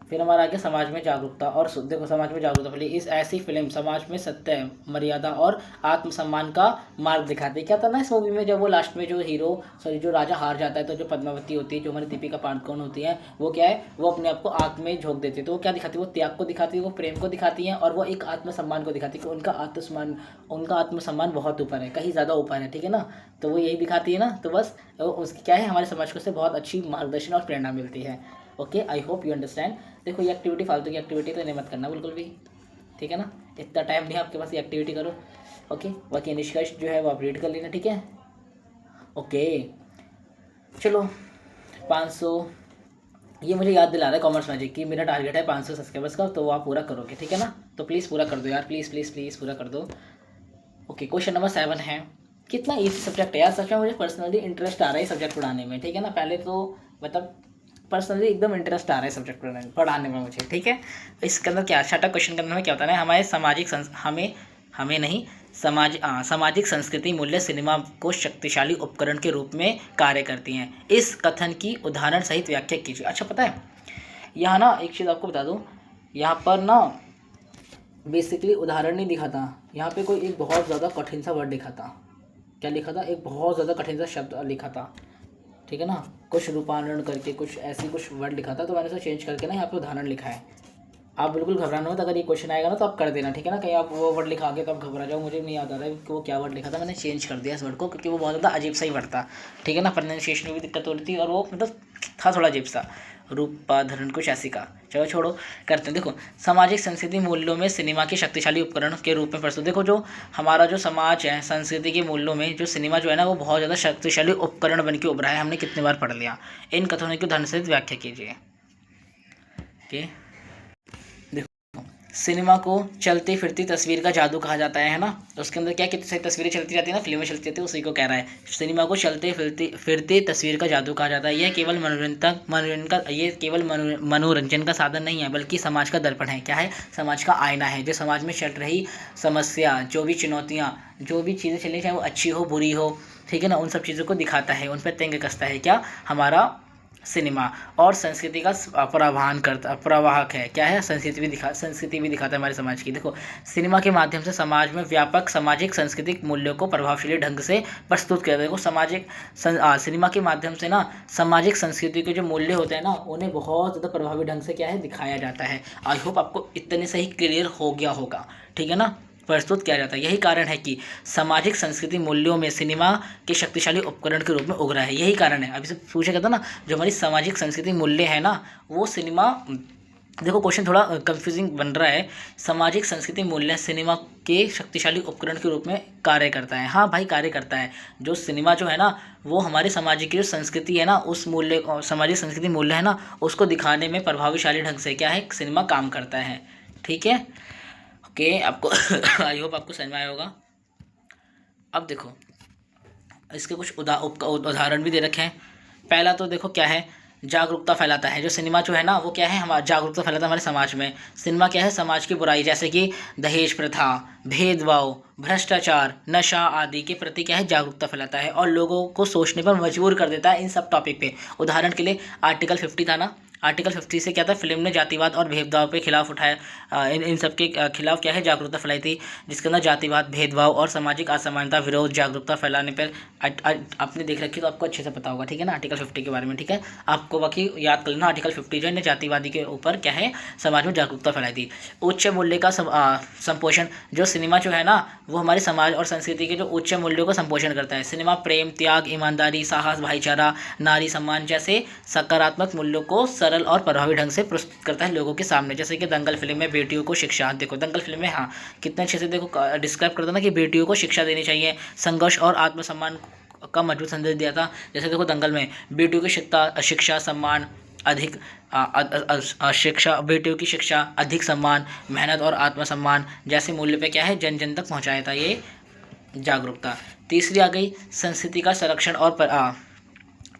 [SPEAKER 1] फिर हमारा आगे समाज में जागरूकता, और देखो समाज में जागरूकता फैली। इस ऐसी फिल्म समाज में सत्य, मर्यादा और आत्मसम्मान का मार्ग दिखाती है। क्या था ना इस मूवी में, जब वो लास्ट में जो राजा हार जाता है, तो जो पद्मावती होती है, जो हमारी दीपिका पादुकोण होती है, वो क्या है, वो अपने आप को आग में झोंक देती है। तो वो क्या दिखाती है, वो त्याग को दिखाती है, वो प्रेम को दिखाती है, और वो एक आत्मसम्मान को दिखाती है कि उनका आत्मसम्मान बहुत ऊपर है, कहीं ज़्यादा ऊपर है, ठीक है ना। तो वो यही दिखाती है ना। तो बस उसकी क्या है, हमारे समाज को उससे बहुत अच्छी मार्गदर्शन और प्रेरणा मिलती है। Okay, I hope you understand. देखो ये एक्टिविटी, फालतू की एक्टिविटी तो नहीं मत करना बिल्कुल भी, ठीक है ना। इतना टाइम नहीं है आपके पास, ये एक्टिविटी करो। ओके, बाकी निष्कर्ष जो है वो आप रीड कर लेना, ठीक है। ओके चलो 500, ये मुझे याद दिला रहा है कॉमर्स मैजिक की, मेरा टारगेट है 500 सब्सक्राइबर्स का, तो वो आप पूरा करोगे, ठीक है ना। तो प्लीज़ पूरा कर दो यार, प्लीज़ प्लीज़ प्लीज़ पूरा कर दो। ओके, क्वेश्चन नंबर 7 है, कितना ईजी सब्जेक्ट है यार, सच में मुझे पर्सनली इंटरेस्ट आ रहा है सब्जेक्ट पढ़ाने में, ठीक है ना। पहले तो मतलब पर्सनली एकदम इंटरेस्ट आ रहा है सब्जेक्ट पढ़ाने में मुझे, ठीक है। इसके अंदर क्या, छठा क्वेश्चन के अंदर में क्या होता है, हमारे सामाजिक संस्कृति मूल्य सिनेमा को शक्तिशाली उपकरण के रूप में कार्य करती हैं। इस कथन की उदाहरण सहित व्याख्या कीजिए। अच्छा पता है, यहाँ ना एक चीज़ आपको बता दूँ, यहाँ पर ना बेसिकली उदाहरण नहीं दिखा था, यहाँ पे कोई एक बहुत ज़्यादा कठिन सा वर्ड लिखा था। क्या लिखा था, एक बहुत ज़्यादा कठिन सा शब्द लिखा था, ठीक है ना। कुछ रूपांतरण करके कुछ ऐसी कुछ वर्ड लिखा था, तो मैंने उसे चेंज करके ना यहाँ पे उदाहरण लिखा है। आप बिल्कुल घबराना मत, अगर ये क्वेश्चन आएगा ना तो आप कर देना, ठीक है ना। कहीं आप वो वर्ड लिखा आगे तो आप घबरा जाओ, मुझे नहीं याद आ रहा है कि वो क्या वर्ड लिखा था, मैंने चेंज कर दिया इस वर्ड को क्योंकि वो बहुत ज़्यादा अजीब सा ही वर्ड था, ठीक है ना। प्रोनाउंसिएशन में भी दिक्कत हो रही थी और वो मतलब था थोड़ा अजीब सा, रूपाधरण कुछ ऐसी का। चलो छोड़ो, करते हैं। देखो, सामाजिक संस्कृति मूल्यों में सिनेमा के शक्तिशाली उपकरण के रूप में प्रस्तुत। देखो, जो हमारा जो समाज है, संस्कृति के मूल्यों में जो सिनेमा जो है ना वो बहुत ज़्यादा शक्तिशाली उपकरण बन के उभरा है, हमने कितनी बार पढ़ लिया। इन कथनों की उदाहरण सहित व्याख्या कीजिए। ओके, सिनेमा को चलती फिरती तस्वीर का जादू कहा जाता है ना। तो उसके अंदर क्या कितनी सारी तस्वीरें चलती रहती है ना, फिल्में चलती रहती है, उसी को कह रहा है। सिनेमा को चलते फिरती तस्वीर का जादू कहा जाता है। यह केवल मनोरंजन का साधन नहीं है, बल्कि समाज का दर्पण है। क्या है? समाज का आईना है, जो समाज में चल रही समस्या, जो भी चुनौतियाँ, जो भी चीज़ें चली, चाहे वो अच्छी हो बुरी हो, ठीक है ना, उन सब चीज़ों को दिखाता है, उन पर व्यंग्य कसता है। क्या? हमारा सिनेमा। और संस्कृति का प्रवाहक है। क्या है? संस्कृति भी दिखाता है हमारे समाज की। देखो, सिनेमा के माध्यम से समाज में व्यापक सामाजिक सांस्कृतिक मूल्यों को प्रभावशाली ढंग से प्रस्तुत किया जाता है। देखो, सिनेमा के माध्यम से ना सामाजिक संस्कृति के जो मूल्य होते हैं ना, उन्हें बहुत ज़्यादा प्रभावी ढंग से क्या है, दिखाया जाता है। आई होप आपको इतने से ही क्लियर हो गया होगा, ठीक है ना। प्रस्तुत किया जाता है। यही कारण है कि सामाजिक संस्कृति मूल्यों में सिनेमा के शक्तिशाली उपकरण के रूप में उभरा है। यही कारण है। अभी से पूछा गया था ना, जो हमारी सामाजिक संस्कृति मूल्य है ना, वो सिनेमा, देखो क्वेश्चन थोड़ा कंफ्यूजिंग बन रहा है। सामाजिक संस्कृति मूल्य सिनेमा के शक्तिशाली उपकरण के रूप में कार्य करता है। हाँ भाई, कार्य करता है। जो सिनेमा जो है ना, वो हमारे समाज की जो संस्कृति है ना, उस मूल्य, सामाजिक संस्कृति मूल्य है ना, उसको दिखाने में प्रभावशाली ढंग से क्या है, सिनेमा काम करता है, ठीक है। ओके, आपको आई होप आपको समझ में आया होगा। अब देखो, इसके कुछ उदाहरण भी दे रखे हैं। पहला तो देखो क्या है, जागरूकता फैलाता है। जो सिनेमा जो है ना, वो क्या है, हमारा जागरूकता फैलाता है हमारे समाज में। सिनेमा क्या है, समाज की बुराई जैसे कि दहेज प्रथा, भेदभाव, भ्रष्टाचार, नशा आदि के प्रति क्या है, जागरूकता फैलाता है और लोगों को सोचने पर मजबूर कर देता है इन सब टॉपिक पे। उदाहरण के लिए आर्टिकल 50 था ना, आर्टिकल 50 से क्या था, फिल्म ने जातिवाद और भेदभाव के खिलाफ उठाया, इन सब के खिलाफ क्या है, जागरूकता फैलाई थी, जिसके अंदर जातिवाद, भेदभाव और सामाजिक असमानता विरोध जागरूकता फैलाने पर आपने देख रखी तो आपको अच्छे से पता होगा, ठीक है ना, आर्टिकल 50 के बारे में, ठीक है। आपको बाकी याद कर लेना, आर्टिकल 50 जो है जातिवादी के ऊपर क्या है, समाज में जागरूकता फैलाई थी। उच्च मूल्य का संपोषण, जो सिनेमा जो है ना, वो हमारे समाज और संस्कृति के जो उच्च मूल्यों का संपोषण करता है। सिनेमा प्रेम, त्याग, ईमानदारी, साहस, भाईचारा, नारी सम्मान जैसे सकारात्मक मूल्यों को सरल और प्रभावी ढंग से प्रस्तुत करता है लोगों के सामने। जैसे कि दंगल फिल्म में बेटियों को शिक्षा, देखो दंगल फिल्म में हाँ कितने अच्छे से देखो डिस्क्राइब करता ना कि बेटियों को शिक्षा देनी चाहिए, संघर्ष और आत्मसम्मान का मजबूत संदेश दिया था। जैसे देखो दंगल में बेटियों की शिक्षा सम्मान अधिक शिक्षा, बेटियों की शिक्षा, अधिक सम्मान, मेहनत और आत्मसम्मान जैसे मूल्य पे क्या है, जन जन तक पहुंचाया था ये जागरूकता। तीसरी आ गई संस्कृति का संरक्षण और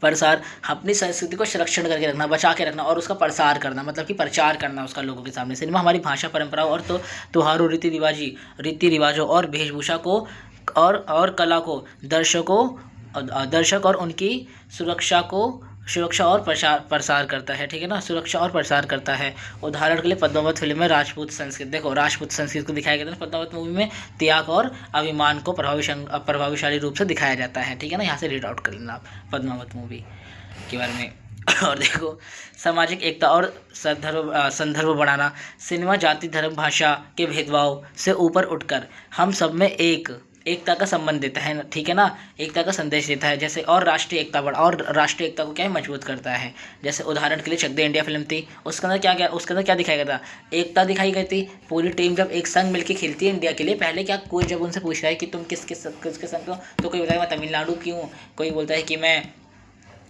[SPEAKER 1] प्रसार। अपनी संस्कृति को संरक्षण करके रखना, बचा के रखना और उसका प्रसार करना, मतलब कि प्रचार करना उसका लोगों के सामने। सिनेमा हमारी भाषा, परंपराओं और त्योहारों, रीति रिवाजों और वेशभूषा को और कला को दर्शक और उनकी सुरक्षा और प्रसार करता है, ठीक है ना, सुरक्षा और प्रसार करता है। उदाहरण के लिए पद्मावत फिल्म में राजपूत संस्कृति, देखो राजपूत संस्कृति को दिखाया गया था ना पद्मावत मूवी में, त्याग और अभिमान को प्रभावशाली रूप से दिखाया जाता है, ठीक है ना। यहाँ से रीड आउट कर लेना आप पद्मावत मूवी के बारे में। और देखो, सामाजिक एकता और संदर्भ बढ़ाना। सिनेमा जाति, धर्म, भाषा के भेदभाव से ऊपर उठकर हम सब में एकता का संबंध देता है, ठीक है ना, एकता का संदेश देता है। जैसे और राष्ट्रीय एकता को क्या है, मजबूत करता है। जैसे उदाहरण के लिए चक दे इंडिया फिल्म थी, उसके अंदर क्या दिखाया गया था, एकता दिखाई गई थी। पूरी टीम जब एक संग मिलकर खेलती है इंडिया के लिए, पहले क्या कोई जब उनसे पूछ रहा है कि तुम किसके संग हो, तो कोई बताएगा मैं तमिलनाडु की हूँ, कोई बोलता है कि मैं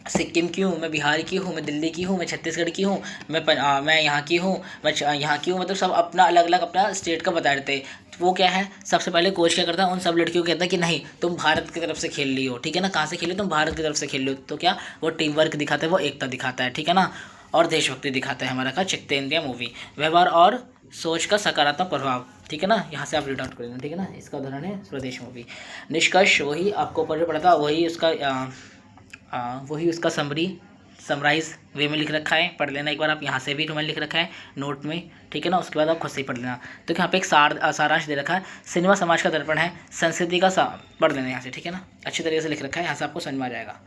[SPEAKER 1] सिक्किम की हूँ, मैं बिहार की हूँ, मैं दिल्ली की हूँ, मैं छत्तीसगढ़ की हूँ, मैं यहाँ की हूँ, मैं यहाँ की हूँ, मतलब सब अपना अलग अलग अपना स्टेट का बता देते। तो वो क्या है, सबसे पहले कोच क्या करता है, उन सब लड़कियों को कहता है कि नहीं तुम भारत की तरफ से खेल रही हो, ठीक है ना, कहाँ से खेली तुम भारत की तरफ से खेल रही हो। तो क्या वो टीम वर्क दिखाता है, वो एकता दिखाता है, ठीक है ना, और देशभक्ति दिखाता है हमारा का चक दे इंडिया मूवी। व्यवहार और सोच का सकारात्मक प्रभाव, ठीक है ना, यहाँ से आप रीड आउट कर लेना, ठीक है ना। इसका उदाहरण है स्वदेश मूवी। निष्कर्ष वही आपको ऊपर जो पढ़ा था वही उसका समराइज वे में लिख रखा है, पढ़ लेना एक बार आप। यहाँ से भी मैंने लिख रखा है नोट में, ठीक है ना, उसके बाद आप खुद से ही पढ़ लेना। तो यहाँ पे एक सारांश दे रखा है, सिनेमा समाज का दर्पण है, संस्कृति का पढ़ लेना यहाँ से, ठीक है ना, अच्छी तरीके से लिख रखा है, यहाँ से आपको समझ में आ जाएगा।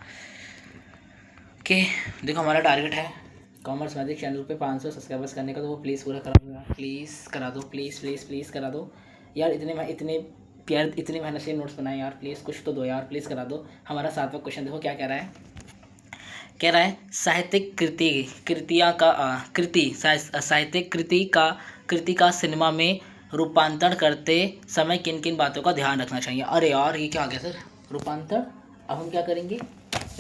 [SPEAKER 1] ओके, देखो हमारा टारगेट है कॉमर्स मैजिक चैनल पे 500 सब्सक्राइबर्स करने का, तो वो प्लीज़ पूरा करा दो यार, प्लीज़ करा दो, प्लीज़ प्लीज़ प्लीज़ करा दो यार। इतने प्यार, इतनी मेहनत से नोट्स बनाए यार, प्लीज़ कुछ तो दो यार, प्लीज़ करा दो। हमारा 7वां क्वेश्चन देखो क्या कह रहा है। कह रहा है साहित्यिक कृति का सिनेमा में रूपांतरण करते समय किन किन बातों का ध्यान रखना चाहिए। अरे यार ये क्या आ गया सर, रूपांतरण। अब हम क्या करेंगे,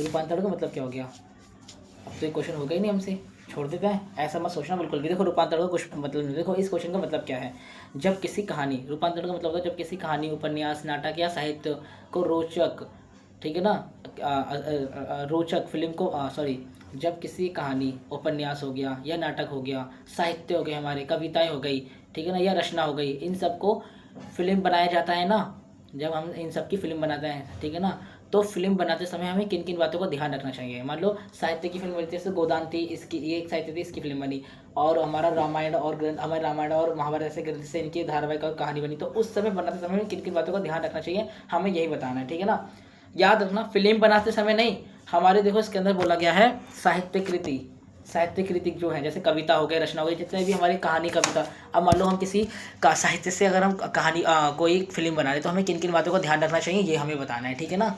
[SPEAKER 1] रूपांतरण का मतलब क्या हो गया। अब तो ये क्वेश्चन हो गया ही नहीं, हमसे छोड़ देते हैं, ऐसा मत सोचना बिल्कुल भी। देखो रूपांतरण का कुछ मतलब नहीं। देखो इस क्वेश्चन का मतलब क्या है, जब किसी कहानी, रूपांतरण का मतलब होता है जब किसी कहानी, उपन्यास, नाटक या साहित्य को रोचक, ठीक है ना, रोचक फिल्म को सॉरी, जब किसी कहानी, उपन्यास हो गया या नाटक हो गया, साहित्य हो गए, हमारे कविताएं हो गई, ठीक है ना, या रचना हो गई, इन सब को फिल्म बनाया जाता है ना, जब हम इन सब की फिल्म बनाते हैं, ठीक है ना, तो फिल्म बनाते समय हमें किन किन बातों का ध्यान रखना चाहिए। मान लो साहित्य की फिल्म बनती है, जैसे गोदान थी, इसकी ये एक साहित्य थी, इसकी फिल्म बनी, और हमारा रामायण और ग्रंथ, हमारे रामायण और महाभारत ऐसे ग्रंथ से इनकी धारावाहिक और कहानी बनी, तो उस समय बनाते समय हमें किन किन बातों का ध्यान रखना चाहिए, हमें यही बताना है, ठीक है ना। याद रखना फिल्म बनाते समय नहीं, हमारे देखो इसके अंदर बोला गया है साहित्य कृति जो है, जैसे कविता हो गई, रचना हो गई, जितने भी हमारी कहानी, कविता। अब मान लो हम किसी का साहित्य से अगर हम कहानी कोई फिल्म बना रहे, तो हमें किन किन बातों का ध्यान रखना चाहिए, ये हमें बताना है, ठीक है ना।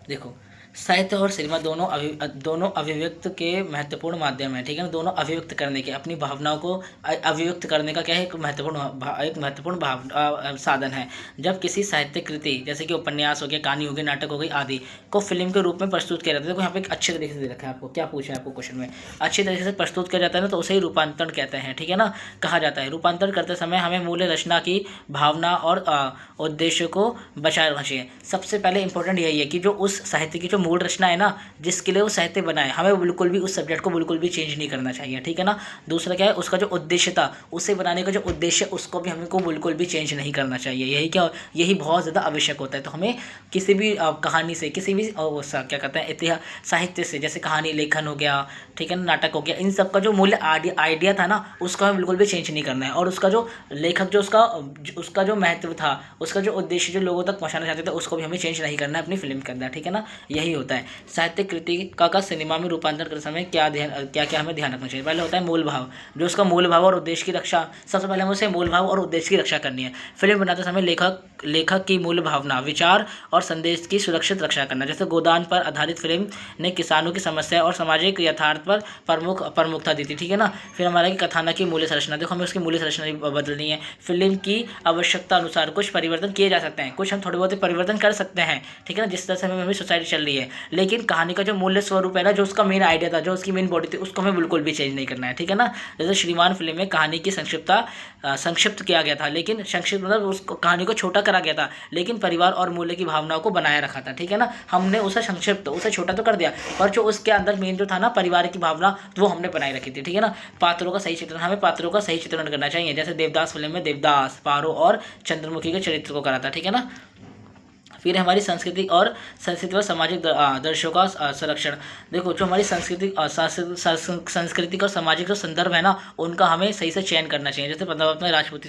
[SPEAKER 1] देखो साहित्य और सिनेमा दोनों अभिव्यक्त के महत्वपूर्ण माध्यम है, ठीक है ना। दोनों अभिव्यक्त करने के, अपनी भावनाओं को अभिव्यक्त करने का क्या है, एक महत्वपूर्ण साधन है। जब किसी साहित्य कृति जैसे कि उपन्यास हो गया, कहानी हो गई, नाटक हो गई आदि को फिल्म के रूप में प्रस्तुत किया जाता है। देखो यहाँ पे एक अच्छे तरीके से दे रखा है, आपको क्या पूछा है आपको क्वेश्चन में, अच्छे तरीके से प्रस्तुत किया जाता है ना, तो उसे ही रूपांतरण कहते हैं, ठीक है ना, कहा जाता है। रूपांतरण करते समय हमें मूल रचना की भावना और उद्देश्य को बचाए रखना चाहिए। सबसे पहले इंपॉर्टेंट यही है कि जो उस साहित्य की जो मूल रचना है ना, जिसके लिए वो साहित्य बना है, हमें बिल्कुल भी उस सब्जेक्ट को बिल्कुल भी चेंज नहीं करना चाहिए, ठीक है ना। दूसरा क्या है, उसका जो उद्देश्य था, उसे बनाने का जो उद्देश्य, उसको भी हमको बिल्कुल भी चेंज नहीं करना चाहिए। यही बहुत ज़्यादा आवश्यक होता है। तो हमें किसी भी कहानी से, किसी भी क्या कहते हैं, इतिहास, साहित्य से, जैसे कहानी लेखन हो गया, ठीक है ना, नाटक हो गया, इन सब का जो मूल्य आइडिया था ना, उसको हमें बिल्कुल भी चेंज नहीं करना है। और उसका जो लेखक, जो उसका जो महत्व था, उसका जो उद्देश्य जो लोगों तक पहुंचाना चाहते थे, उसको भी हमें चेंज नहीं करना है अपनी फिल्म के अंदर, ठीक है ना। यही होता है साहित्यिक कृति का सिनेमा में रूपांतरण करते समय क्या क्या हमें ध्यान रखना चाहिए। पहले होता है मूल भाव, जो उसका मूल भाव और उद्देश्य की रक्षा, सबसे पहले हमें उसे मूल भाव और उद्देश्य की रक्षा करनी है। फिल्म बनाते समय लेखक की मूल भावना, विचार और संदेश की सुरक्षित रक्षा करना। जैसे गोदान पर आधारित फिल्म ने किसानों की समस्या और सामाजिक यथार्थ पर प्रमुखता दी थी, ठीक है ना। फिर हमारा कि कथानक की मूल्य संरचना, देखो हमें उसकी मूल्य संरचना बदलनी है। फिल्म की आवश्यकता अनुसार कुछ परिवर्तन किए जा सकते हैं, कुछ हम थोड़े बहुत परिवर्तन कर सकते हैं, ठीक है ना, जिस तरह से हमें सोसाइटी चल रही है। लेकिन कहानी का जो मूल्य स्वरूप है ना, जो उसका मेन आइडिया था, जो उसकी मेन बॉडी थी, उसको हमें बिल्कुल भी चेंज नहीं करना है, ठीक है ना। जैसे श्रीमान फिल्म में कहानी की संक्षिप्त किया गया था, लेकिन संक्षिप्त मतलब उस कहानी को छोटा करा गया था, लेकिन परिवार और मूल्य की भावनाओं को बनाए रखा था, ठीक है ना। हमने उसे संक्षिप्त, उसे छोटा तो कर दिया, पर जो उसके अंदर मेन जो था ना, परिवार की भावना, वो हमने बनाए रखी थी, ठीक है ना। पात्रों का सही चित्रण, हमें पात्रों का सही चित्रण करना चाहिए। जैसे देवदास फिल्म में देवदास, पारो और चंद्रमुखी के चरित्र को करा था, ठीक है ना। फिर हमारी संस्कृति और सामाजिक दर्शों का संरक्षण। देखो जो हमारी संस्कृति और सामाजिक जो संदर्भ है ना, उनका हमें सही से चयन करना चाहिए। जैसे मतलब अपने राजपूता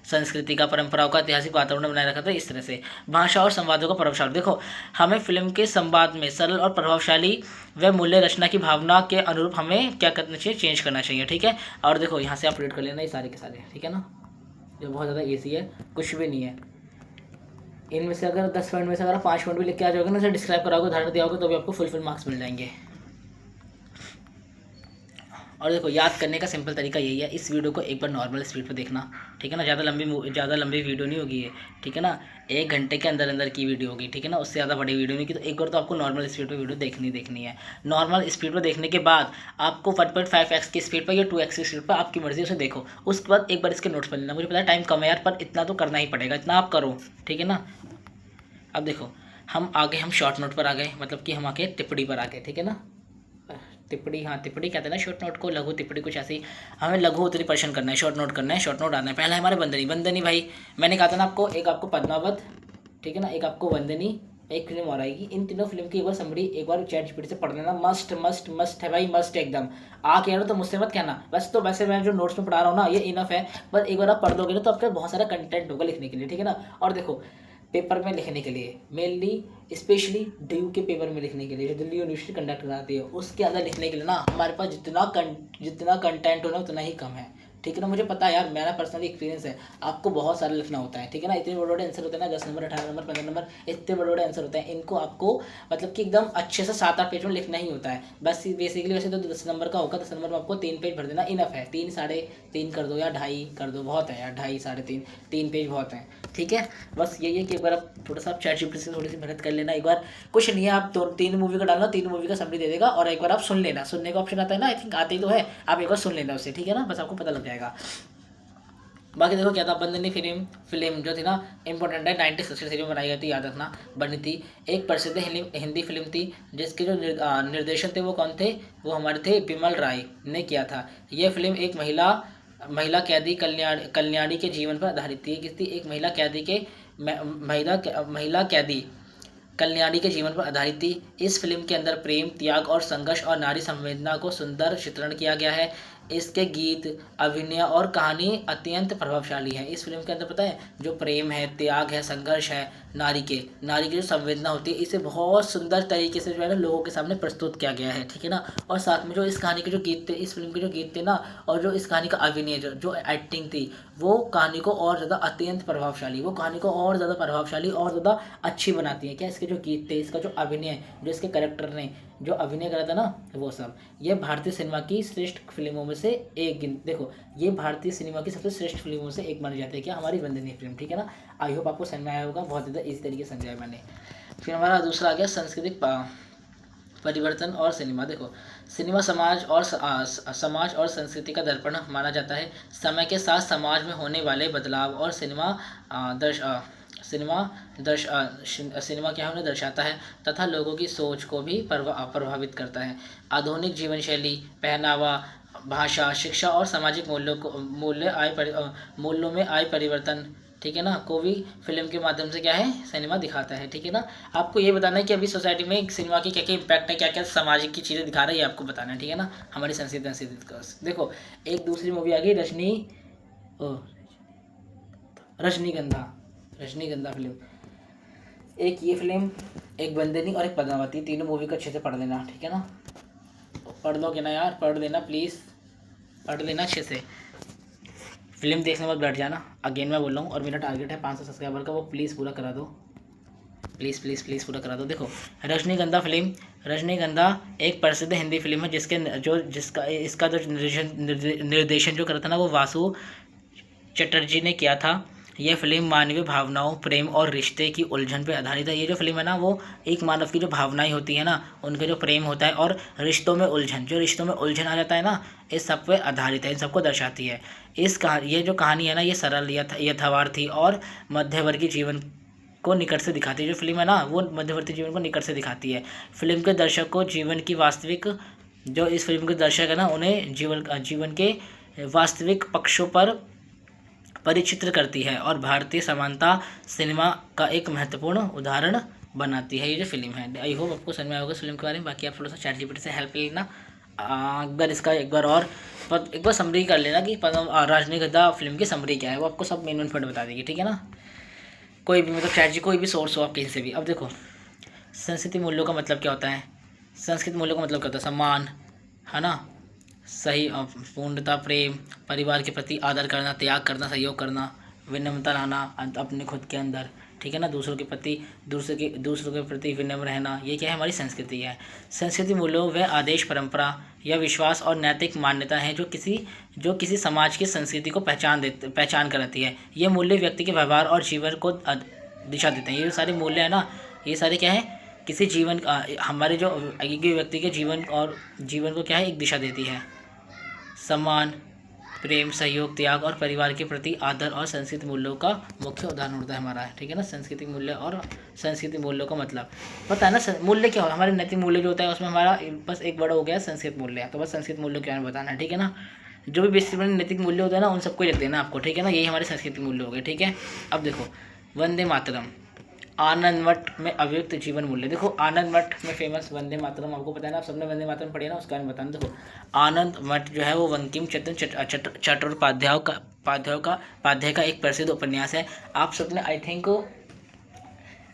[SPEAKER 1] संस्कृति का परंपराओं का ऐतिहासिक वातावरण बनाए रखा था। इस तरह से भाषा और संवादों का प्रभावशाली, देखो हमें फिल्म के संवाद में सरल और प्रभावशाली व मूल्य रचना की भावना के अनुरूप हमें क्या करना चाहिए, चेंज करना चाहिए, ठीक है। और देखो यहाँ से आप रीड कर लेना ये सारे के सारे, ठीक है ना, जो बहुत ज़्यादा ईजी है, कुछ भी नहीं है। इनमें से अगर 10 पॉइंट में से अगर आप 5 पॉइंट भी लिख के आ जाओगे ना, सर डिस्क्राइब कराओगे, उदाहरण दिया होगा, तो भी आपको फुल मार्क्स मिल जाएंगे। और देखो याद करने का सिंपल तरीका यही है, इस वीडियो को एक बार नॉर्मल स्पीड पे देखना, ठीक है ना। ज़्यादा लंबी वीडियो नहीं होगी ये, ठीक है ना। 1 घंटे के अंदर की वीडियो होगी, ठीक है ना, उससे ज़्यादा बड़ी वीडियो नहीं की। तो एक बार तो आपको नॉर्मल स्पीड पे वीडियो देखनी है। नॉर्मल स्पीड पर देखने के बाद आपको 1.5x की स्पीड पर या 2x की स्पीड पर, आपकी मर्जी, उसे देखो। उसके बाद एक बार इसके नोट्स पढ़ लेना। मुझे पता है टाइम कम है यार, पर इतना तो करना ही पड़ेगा, इतना आप करो, ठीक है ना। अब देखो हम शॉर्ट नोट पर आ गए, मतलब कि हम आके टिप्पणी पर आ गए, ठीक है ना। टिप्पणी, हाँ टिप्पणी कहते हैं ना शॉर्ट नोट को, लघु टिप्पणी कुछ ऐसी। हमें लघु उत्तरी प्रश्न करना है, शॉर्ट नोट करना है, शॉर्ट नोट आना है। पहला हमारे वंदनी भाई, मैंने कहा था ना आपको, एक आपको पद्मावत, ठीक है ना, एक आपको वंदनी, एक फिल्म और आएगी। इन तीनों फिल्म की एक बार समरी एक बार ChatGPT से पढ़ लेना, मस्ट है भाई, मस्ट एकदम। आ कह रहे हो तो मुझसे मत कहना, तो वैसे मैं जो नोट्स में पढ़ा रहा हूँ ना, ये इनफ है, बस एक बार आप पढ़ लोगे ना, तो आपका बहुत सारा कंटेंट होगा लिखने के लिए, ठीक है ना। और देखो पेपर में लिखने के लिए, मेनली स्पेशली ड्यू के पेपर में लिखने के लिए, जो दिल्ली यूनिवर्सिटी कंडक्ट कराती है, उसके अंदर लिखने के लिए ना हमारे पास जितना कंटेंट होना उतना ही कम है, ठीक है ना। मुझे पता है यार, मेरा पर्सनली एक्सपीरियंस है, आपको बहुत सारा लिखना होता है, ठीक है ना। इतने बड़े बड़े आंसर होते हैं ना, 10 नंबर, 18 नंबर, 15 नंबर, इतने बड़े बड़े आंसर होते हैं, इनको आपको मतलब कि एकदम अच्छे से 7-8 पेज में लिखना ही होता है बस। बेसिकली वैसे तो 10 नंबर का होगा, 10 नंबर में आपको 3 पेज भर देना इनफ है, 3, 3.5 कर दो या 2.5 कर दो, बहुत है यार, 2.5, 3.5, 3 पेज बहुत हैं, ठीक है। बस यही है कि एक बार आप थोड़ा सा ChatGPT से थोड़ी सी मेहनत कर लेना एक बार, कुछ नहीं है, आप 3 मूवी का डालना, 3 मूवी का समरी दे देगा, और एक बार आप सुन लेना, सुनने का ऑप्शन आता है ना, आई थिंक आते ही तो है, आप एक बार सुन लेना उससे, ठीक है ना, बस आपको पता लग जाएगा। बाकी देखो क्या था, बंदनी फिल्म जो थी ना, इंपॉर्टेंट है, 1963 में बनाई गई थी, याद रखना, बनी थी। एक प्रसिद्ध हिंदी फिल्म थी, जिसके जो निर्देशन थे वो कौन थे, वो हमारे थे बिमल राय ने किया था। यह फिल्म एक महिला कैदी कल्याणी के जीवन पर आधारित थी। किस थी, एक महिला कैदी के महिला कैदी कल्याणी के जीवन पर आधारित थी। इस फिल्म के अंदर प्रेम, त्याग और संघर्ष और नारी संवेदना को सुंदर चित्रण किया गया है। इसके गीत, अभिनय और कहानी अत्यंत प्रभावशाली है। इस फिल्म के अंदर पता है, जो प्रेम है, त्याग है, संघर्ष है, नारी की जो संवेदना होती है, इसे बहुत सुंदर तरीके से जो है ना लोगों के सामने प्रस्तुत किया गया है, ठीक है ना। और साथ में जो इस कहानी के जो गीत थे, इस फिल्म के जो गीत थे ना, और जो इस कहानी का अभिनय, जो एक्टिंग थी, वो कहानी को और ज़्यादा अत्यंत प्रभावशाली, वो कहानी को और ज़्यादा प्रभावशाली और ज़्यादा अच्छी बनाती है। क्या, इसके जो गीत थे, इसका जो अभिनय, जो इसके कैरेक्टर ने जो अभिनय करा था ना, वो सब, ये भारतीय सिनेमा की श्रेष्ठ फिल्मों में से एक देखो, ये भारतीय सिनेमा की सबसे श्रेष्ठ फिल्मों में से एक मानी जाती है, क्या, हमारी वंदनीय फिल्म, ठीक है ना। आई होप आपको समझ में आया होगा, बहुत ज़्यादा इसी तरीके से समझाया मैंने। फिर हमारा दूसरा आ गया सांस्कृतिक परिवर्तन और सिनेमा। देखो, सिनेमा समाज और संस्कृति का दर्पण माना जाता है। समय के साथ समाज में होने वाले बदलाव और सिनेमा क्या है, उन्हें दर्शाता है तथा लोगों की सोच को भी प्रभावित करता है। आधुनिक जीवन शैली, पहनावा, भाषा, शिक्षा और सामाजिक मूल्यों में आए परिवर्तन, ठीक है ना, को भी फिल्म के माध्यम से क्या है, सिनेमा दिखाता है, ठीक है ना। आपको ये बताना है कि अभी सोसाइटी में सिनेमा की क्या क्या इम्पैक्ट है, क्या क्या सामाजिक की चीज़ें दिखा रही है, आपको बताना है, ठीक है ना, हमारी संस्कृति का। देखो, एक दूसरी मूवी आ गई, रजनीगंधा फिल्म। एक ये फिल्म, एक बंदनी और एक पद्मावती, तीनों मूवी को अच्छे से पढ़ लेना, ठीक है ना। पढ़ लोगे ना यार, पढ़ लेना प्लीज़, पढ़ लेना अच्छे से, फिल्म देखने मत बैठ जाना। अगेन मैं बोल रहा हूँ, और मेरा टारगेट है 500 सब्सक्राइबर का, वो प्लीज़ पूरा करा दो, प्लीज़ प्लीज़ प्लीज़ पूरा करा दो। देखो, रजनीगंधा एक प्रसिद्ध हिंदी फिल्म है, इसका जो निर्देशन जो करा था ना, वो वासु चटर्जी ने किया था। यह फिल्म मानवीय भावनाओं, प्रेम और रिश्ते की उलझन पर आधारित है। ये जो फिल्म है ना, वो एक मानव की जो भावनाएं होती है ना, उनके जो प्रेम होता है, और रिश्तों में उलझन आ जाता है ना, इस सब पे आधारित है, इन सबको दर्शाती है। ये जो कहानी है ना, ये सरल, यथार्थी और मध्यवर्गीय जीवन को निकट से दिखाती है। जो फिल्म है ना, वो मध्यवर्ती जीवन को निकट से दिखाती है। फिल्म के दर्शक को जीवन की वास्तविक, जो इस फिल्म के दर्शक है ना, उन्हें जीवन के वास्तविक पक्षों पर परिचित्र करती है और भारतीय समानता सिनेमा का एक महत्वपूर्ण उदाहरण बनाती है। ये जो फिल्म है, आई होप आपको समझ में आएगा इस फिल्म के बारे में। बाकी आप थोड़ा सा ChatGPT से हेल्प लेना, एक बार समरी कर लेना कि रजनीगंधा फिल्म की समरी क्या है, वो आपको सब मेन पॉइंट बता देगी, ठीक है ना। कोई भी मतलब ChatGPT कोई भी सोर्स हो आप कहीं से भी। अब देखो, संस्कृति मूल्यों का मतलब क्या होता है, संस्कृति मूल्यों का मतलब क्या होता है, सम्मान, है ना, सही, पूर्णता, प्रेम, परिवार के प्रति आदर करना, त्याग करना, सहयोग करना, विनम्रता लाना अपने खुद के अंदर, ठीक है ना, दूसरों के प्रति विनम्र रहना, ये क्या है, हमारी संस्कृति है। संस्कृति मूल्यों व आदेश, परंपरा या विश्वास और नैतिक मान्यता है जो किसी समाज की संस्कृति को पहचान कराती है। ये मूल्य व्यक्ति के व्यवहार और जीवन को दिशा देते हैं। ये जो सारे मूल्य है ना, ये सारे क्या है, किसी हमारे जो व्यक्ति के जीवन को क्या है, एक दिशा देती है। सम्मान, प्रेम, सहयोग, त्याग और परिवार के प्रति आदर और संस्कृति मूल्यों का मुख्य उदाहरण होता है हमारा, ठीक है ना। संस्कृति मूल्यों का मतलब पता है ना, मूल्य क्या हो, हमारे नैतिक मूल्य जो होता है उसमें हमारा बस एक बड़ा हो गया संस्कृत मूल्य, तो बस संस्कृत मूल्य क्या है बताना है, ठीक है ना। जो भी बेसिक नैतिक मूल्य होता है ना, उन सबको लिख देना आपको, ठीक है ना, यही हमारे संस्कृति मूल्य हो गए, ठीक है। अब देखो, वंदे मातरम, आनंद मठ में अव्यक्त जीवन मूल्य। देखो, आनंद मठ में फेमस वंदे मातरम आपको पता है ना, आप सबने वंदे मातरम पढ़ी है ना, उसका बारे में बताना। देखो, आनंद मठ जो है वो बंकिम चंद्र चट्टोपाध्याय का एक प्रसिद्ध उपन्यास है। आप सबने आई थिंक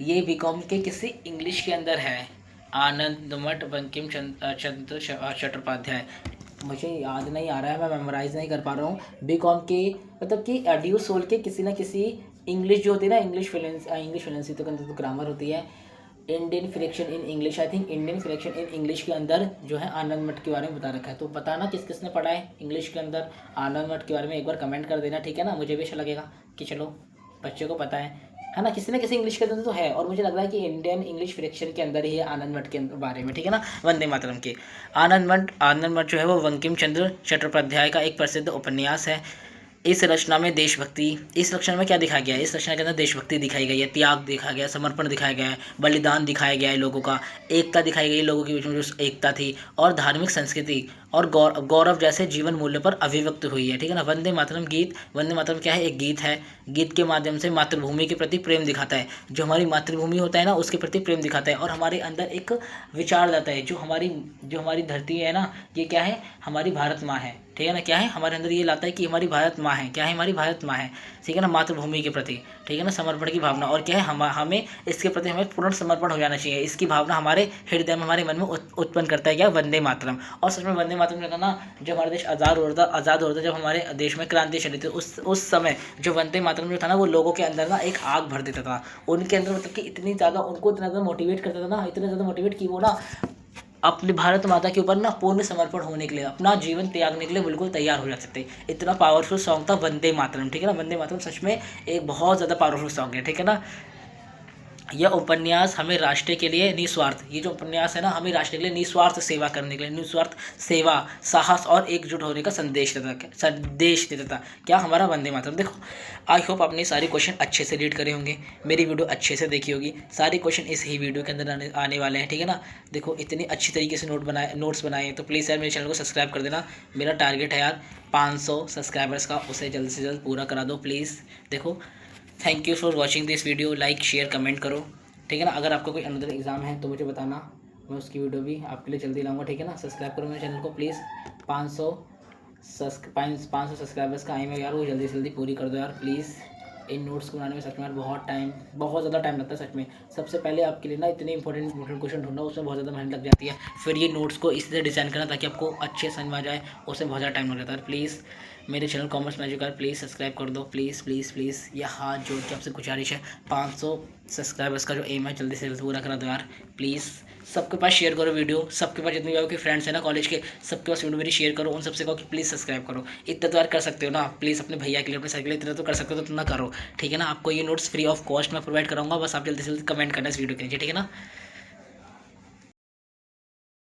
[SPEAKER 1] ये बीकॉम के किसी इंग्लिश के अंदर है। आनंद मठ बंकिम चंद्र चट्टोपाध्याय। मुझे याद नहीं आ रहा है, मैं मेमोराइज नहीं कर पा रहा हूँ। बीकॉम के मतलब कि ड्यू सोल के किसी ना किसी इंग्लिश जो होती है ना, इंग्लिश फ्लुएंसी तो ग्रामर होती है। Indian friction in English, I think Indian friction in English के अंदर जो है आनंद मठ के बारे में बता रखा है। तो बताना किस किसने पढ़ा है इंग्लिश के अंदर आनंद मठ के बारे में, एक बार कमेंट कर देना, ठीक है ना। मुझे भी अच्छा लगेगा कि चलो बच्चे को पता है ना, किसी न किसी इंग्लिश के अंदर तो है। और मुझे लग रहा है कि इंडियन इंग्लिश फ्रिक्शन के अंदर ही है आनंद मठ के बारे में, ठीक है ना। वंदे मातरम के आनंद मठ जो है वो बंकिम चंद्र चट्टोपाध्याय का एक प्रसिद्ध उपन्यास है। इस रचना में देशभक्ति, इस रचना में क्या दिखाया गया है, इस रचना के अंदर देशभक्ति दिखाई गई है, त्याग दिखाया गया है, समर्पण दिखाया गया है, बलिदान दिखाया गया है लोगों का, एकता दिखाई गई है लोगों के बीच में जो एकता थी, और धार्मिक संस्कृति और गौरव जैसे जीवन मूल्य पर अभिव्यक्त हुई है, ठीक है ना। वंदे मातरम गीत, वंदे मातरम क्या है, एक गीत है। गीत के माध्यम से मातृभूमि के प्रति प्रेम दिखाता है, जो हमारी मातृभूमि होता है ना उसके प्रति प्रेम दिखाता है, और हमारे अंदर एक विचार लाता है। जो हमारी धरती है ना, ये क्या है, हमारी भारत माँ है, ठीक है ना। क्या है, हमारे अंदर ये लाता है कि हमारी भारत माँ है, क्या है, हमारी भारत माँ है, ठीक है ना। मातृभूमि के प्रति, ठीक है ना, समर्पण की भावना, और क्या है, हमें इसके प्रति हमें पूर्ण समर्पण हो जाना चाहिए। इसकी भावना हमारे हृदय में, हमारे मन में उत्पन्न करता है क्या, वंदे मातरम। और सच में वंदे मातरम का ना, जब हमारा देश आज़ाद हो रहा था, जब हमारे देश में क्रांति चली थी, उस समय जो वंदे मातरम जो था ना, वो लोगों के अंदर ना एक आग भर देता था। उनके अंदर मतलब कि इतनी ज़्यादा उनको इतना ज़्यादा मोटिवेट करता था ना, इतना ज़्यादा मोटिवेट कि वो ना अपने भारत माता के ऊपर ना पूर्ण समर्पण होने के लिए, अपना जीवन त्यागने के लिए बिल्कुल तैयार हो जाते थे। इतना पावरफुल सॉन्ग था वंदे मातरम, ठीक है ना। वंदे मातरम सच में एक बहुत ज़्यादा पावरफुल सॉन्ग है, ठीक है ना। यह उपन्यास हमें राष्ट्र के लिए निस्वार्थ, ये जो उपन्यास है ना, हमें राष्ट्र के लिए निस्वार्थ सेवा करने के लिए, निस्वार्थ सेवा, साहस और एकजुट होने का संदेश देता था क्या, हमारा वंदे मातरम। देखो, आई होप आपने सारे क्वेश्चन अच्छे से रीड करे होंगे, मेरी वीडियो अच्छे से देखी होगी, सारे क्वेश्चन इस ही वीडियो के अंदर आने वाले हैं, ठीक है ना। देखो, इतनी अच्छी तरीके से नोट्स बनाए, तो प्लीज़ यार मेरे चैनल को सब्सक्राइब कर देना। मेरा टारगेट है यार 500 सब्सक्राइबर्स का, उसे जल्द से जल्द पूरा करा दो प्लीज़। देखो, thank you for watching this video, like share comment करो, ठीक है ना। अगर आपका कोई अनदर एग्ज़ाम है तो मुझे बताना, मैं उसकी वीडियो भी आपके लिए जल्दी लाऊंगा, ठीक है ना। सब्सक्राइब करो मेरे चैनल को प्लीज़। 500 सब्सक्राइबर्स का एम है यार, वो जल्दी से जल्दी पूरी कर दो यार प्लीज़। इन नोट्स को बनाने में सच में यार बहुत ज़्यादा टाइम लगता है सच में। सबसे पहले आपके लिए ना इतने इंपॉर्टेंट क्वेश्चन ढूंढना, उसमें बहुत ज़्यादा मेहनत लग जाती है। फिर ये नोट्स को इस तरह डिज़ाइन करना ताकि आपको अच्छे समझ में आ जाए, उसमें बहुत ज़्यादा टाइम लग जाता है। प्लीज़ मेरे चैनल कॉमर्स मैजिक यार प्लीज़ सब्सक्राइब कर दो, प्लीज़ प्लीज़ प्लीज़। यह हाथ जोड़ के आपसे गुजारिश है, 500 सब्सक्राइबर्स का जो एम है जल्दी से जल्दी पूरा करा दो यार प्लीज़। सबके पास शेयर करो वीडियो, सबके पास जितने भी आपके फ्रेंड्स हैं ना कॉलेज के, सबके पास वीडियो मेरी शेयर करो, उन सबसे कहो कि प्लीज़ सब्सक्राइब करो। इतना तो यार कर सकते हो ना प्लीज़, अपने भैया के लिए, अपने सर के लिए इतना तो कर सकते हो, तो इतना करो, ठीक है ना। आपको ये नोट्स फ्री ऑफ कॉस्ट में प्रोवाइड कराऊंगा, बस आप जल्दी से जल्दी कमेंट करना इस वीडियो के नीचे, ठीक है ना।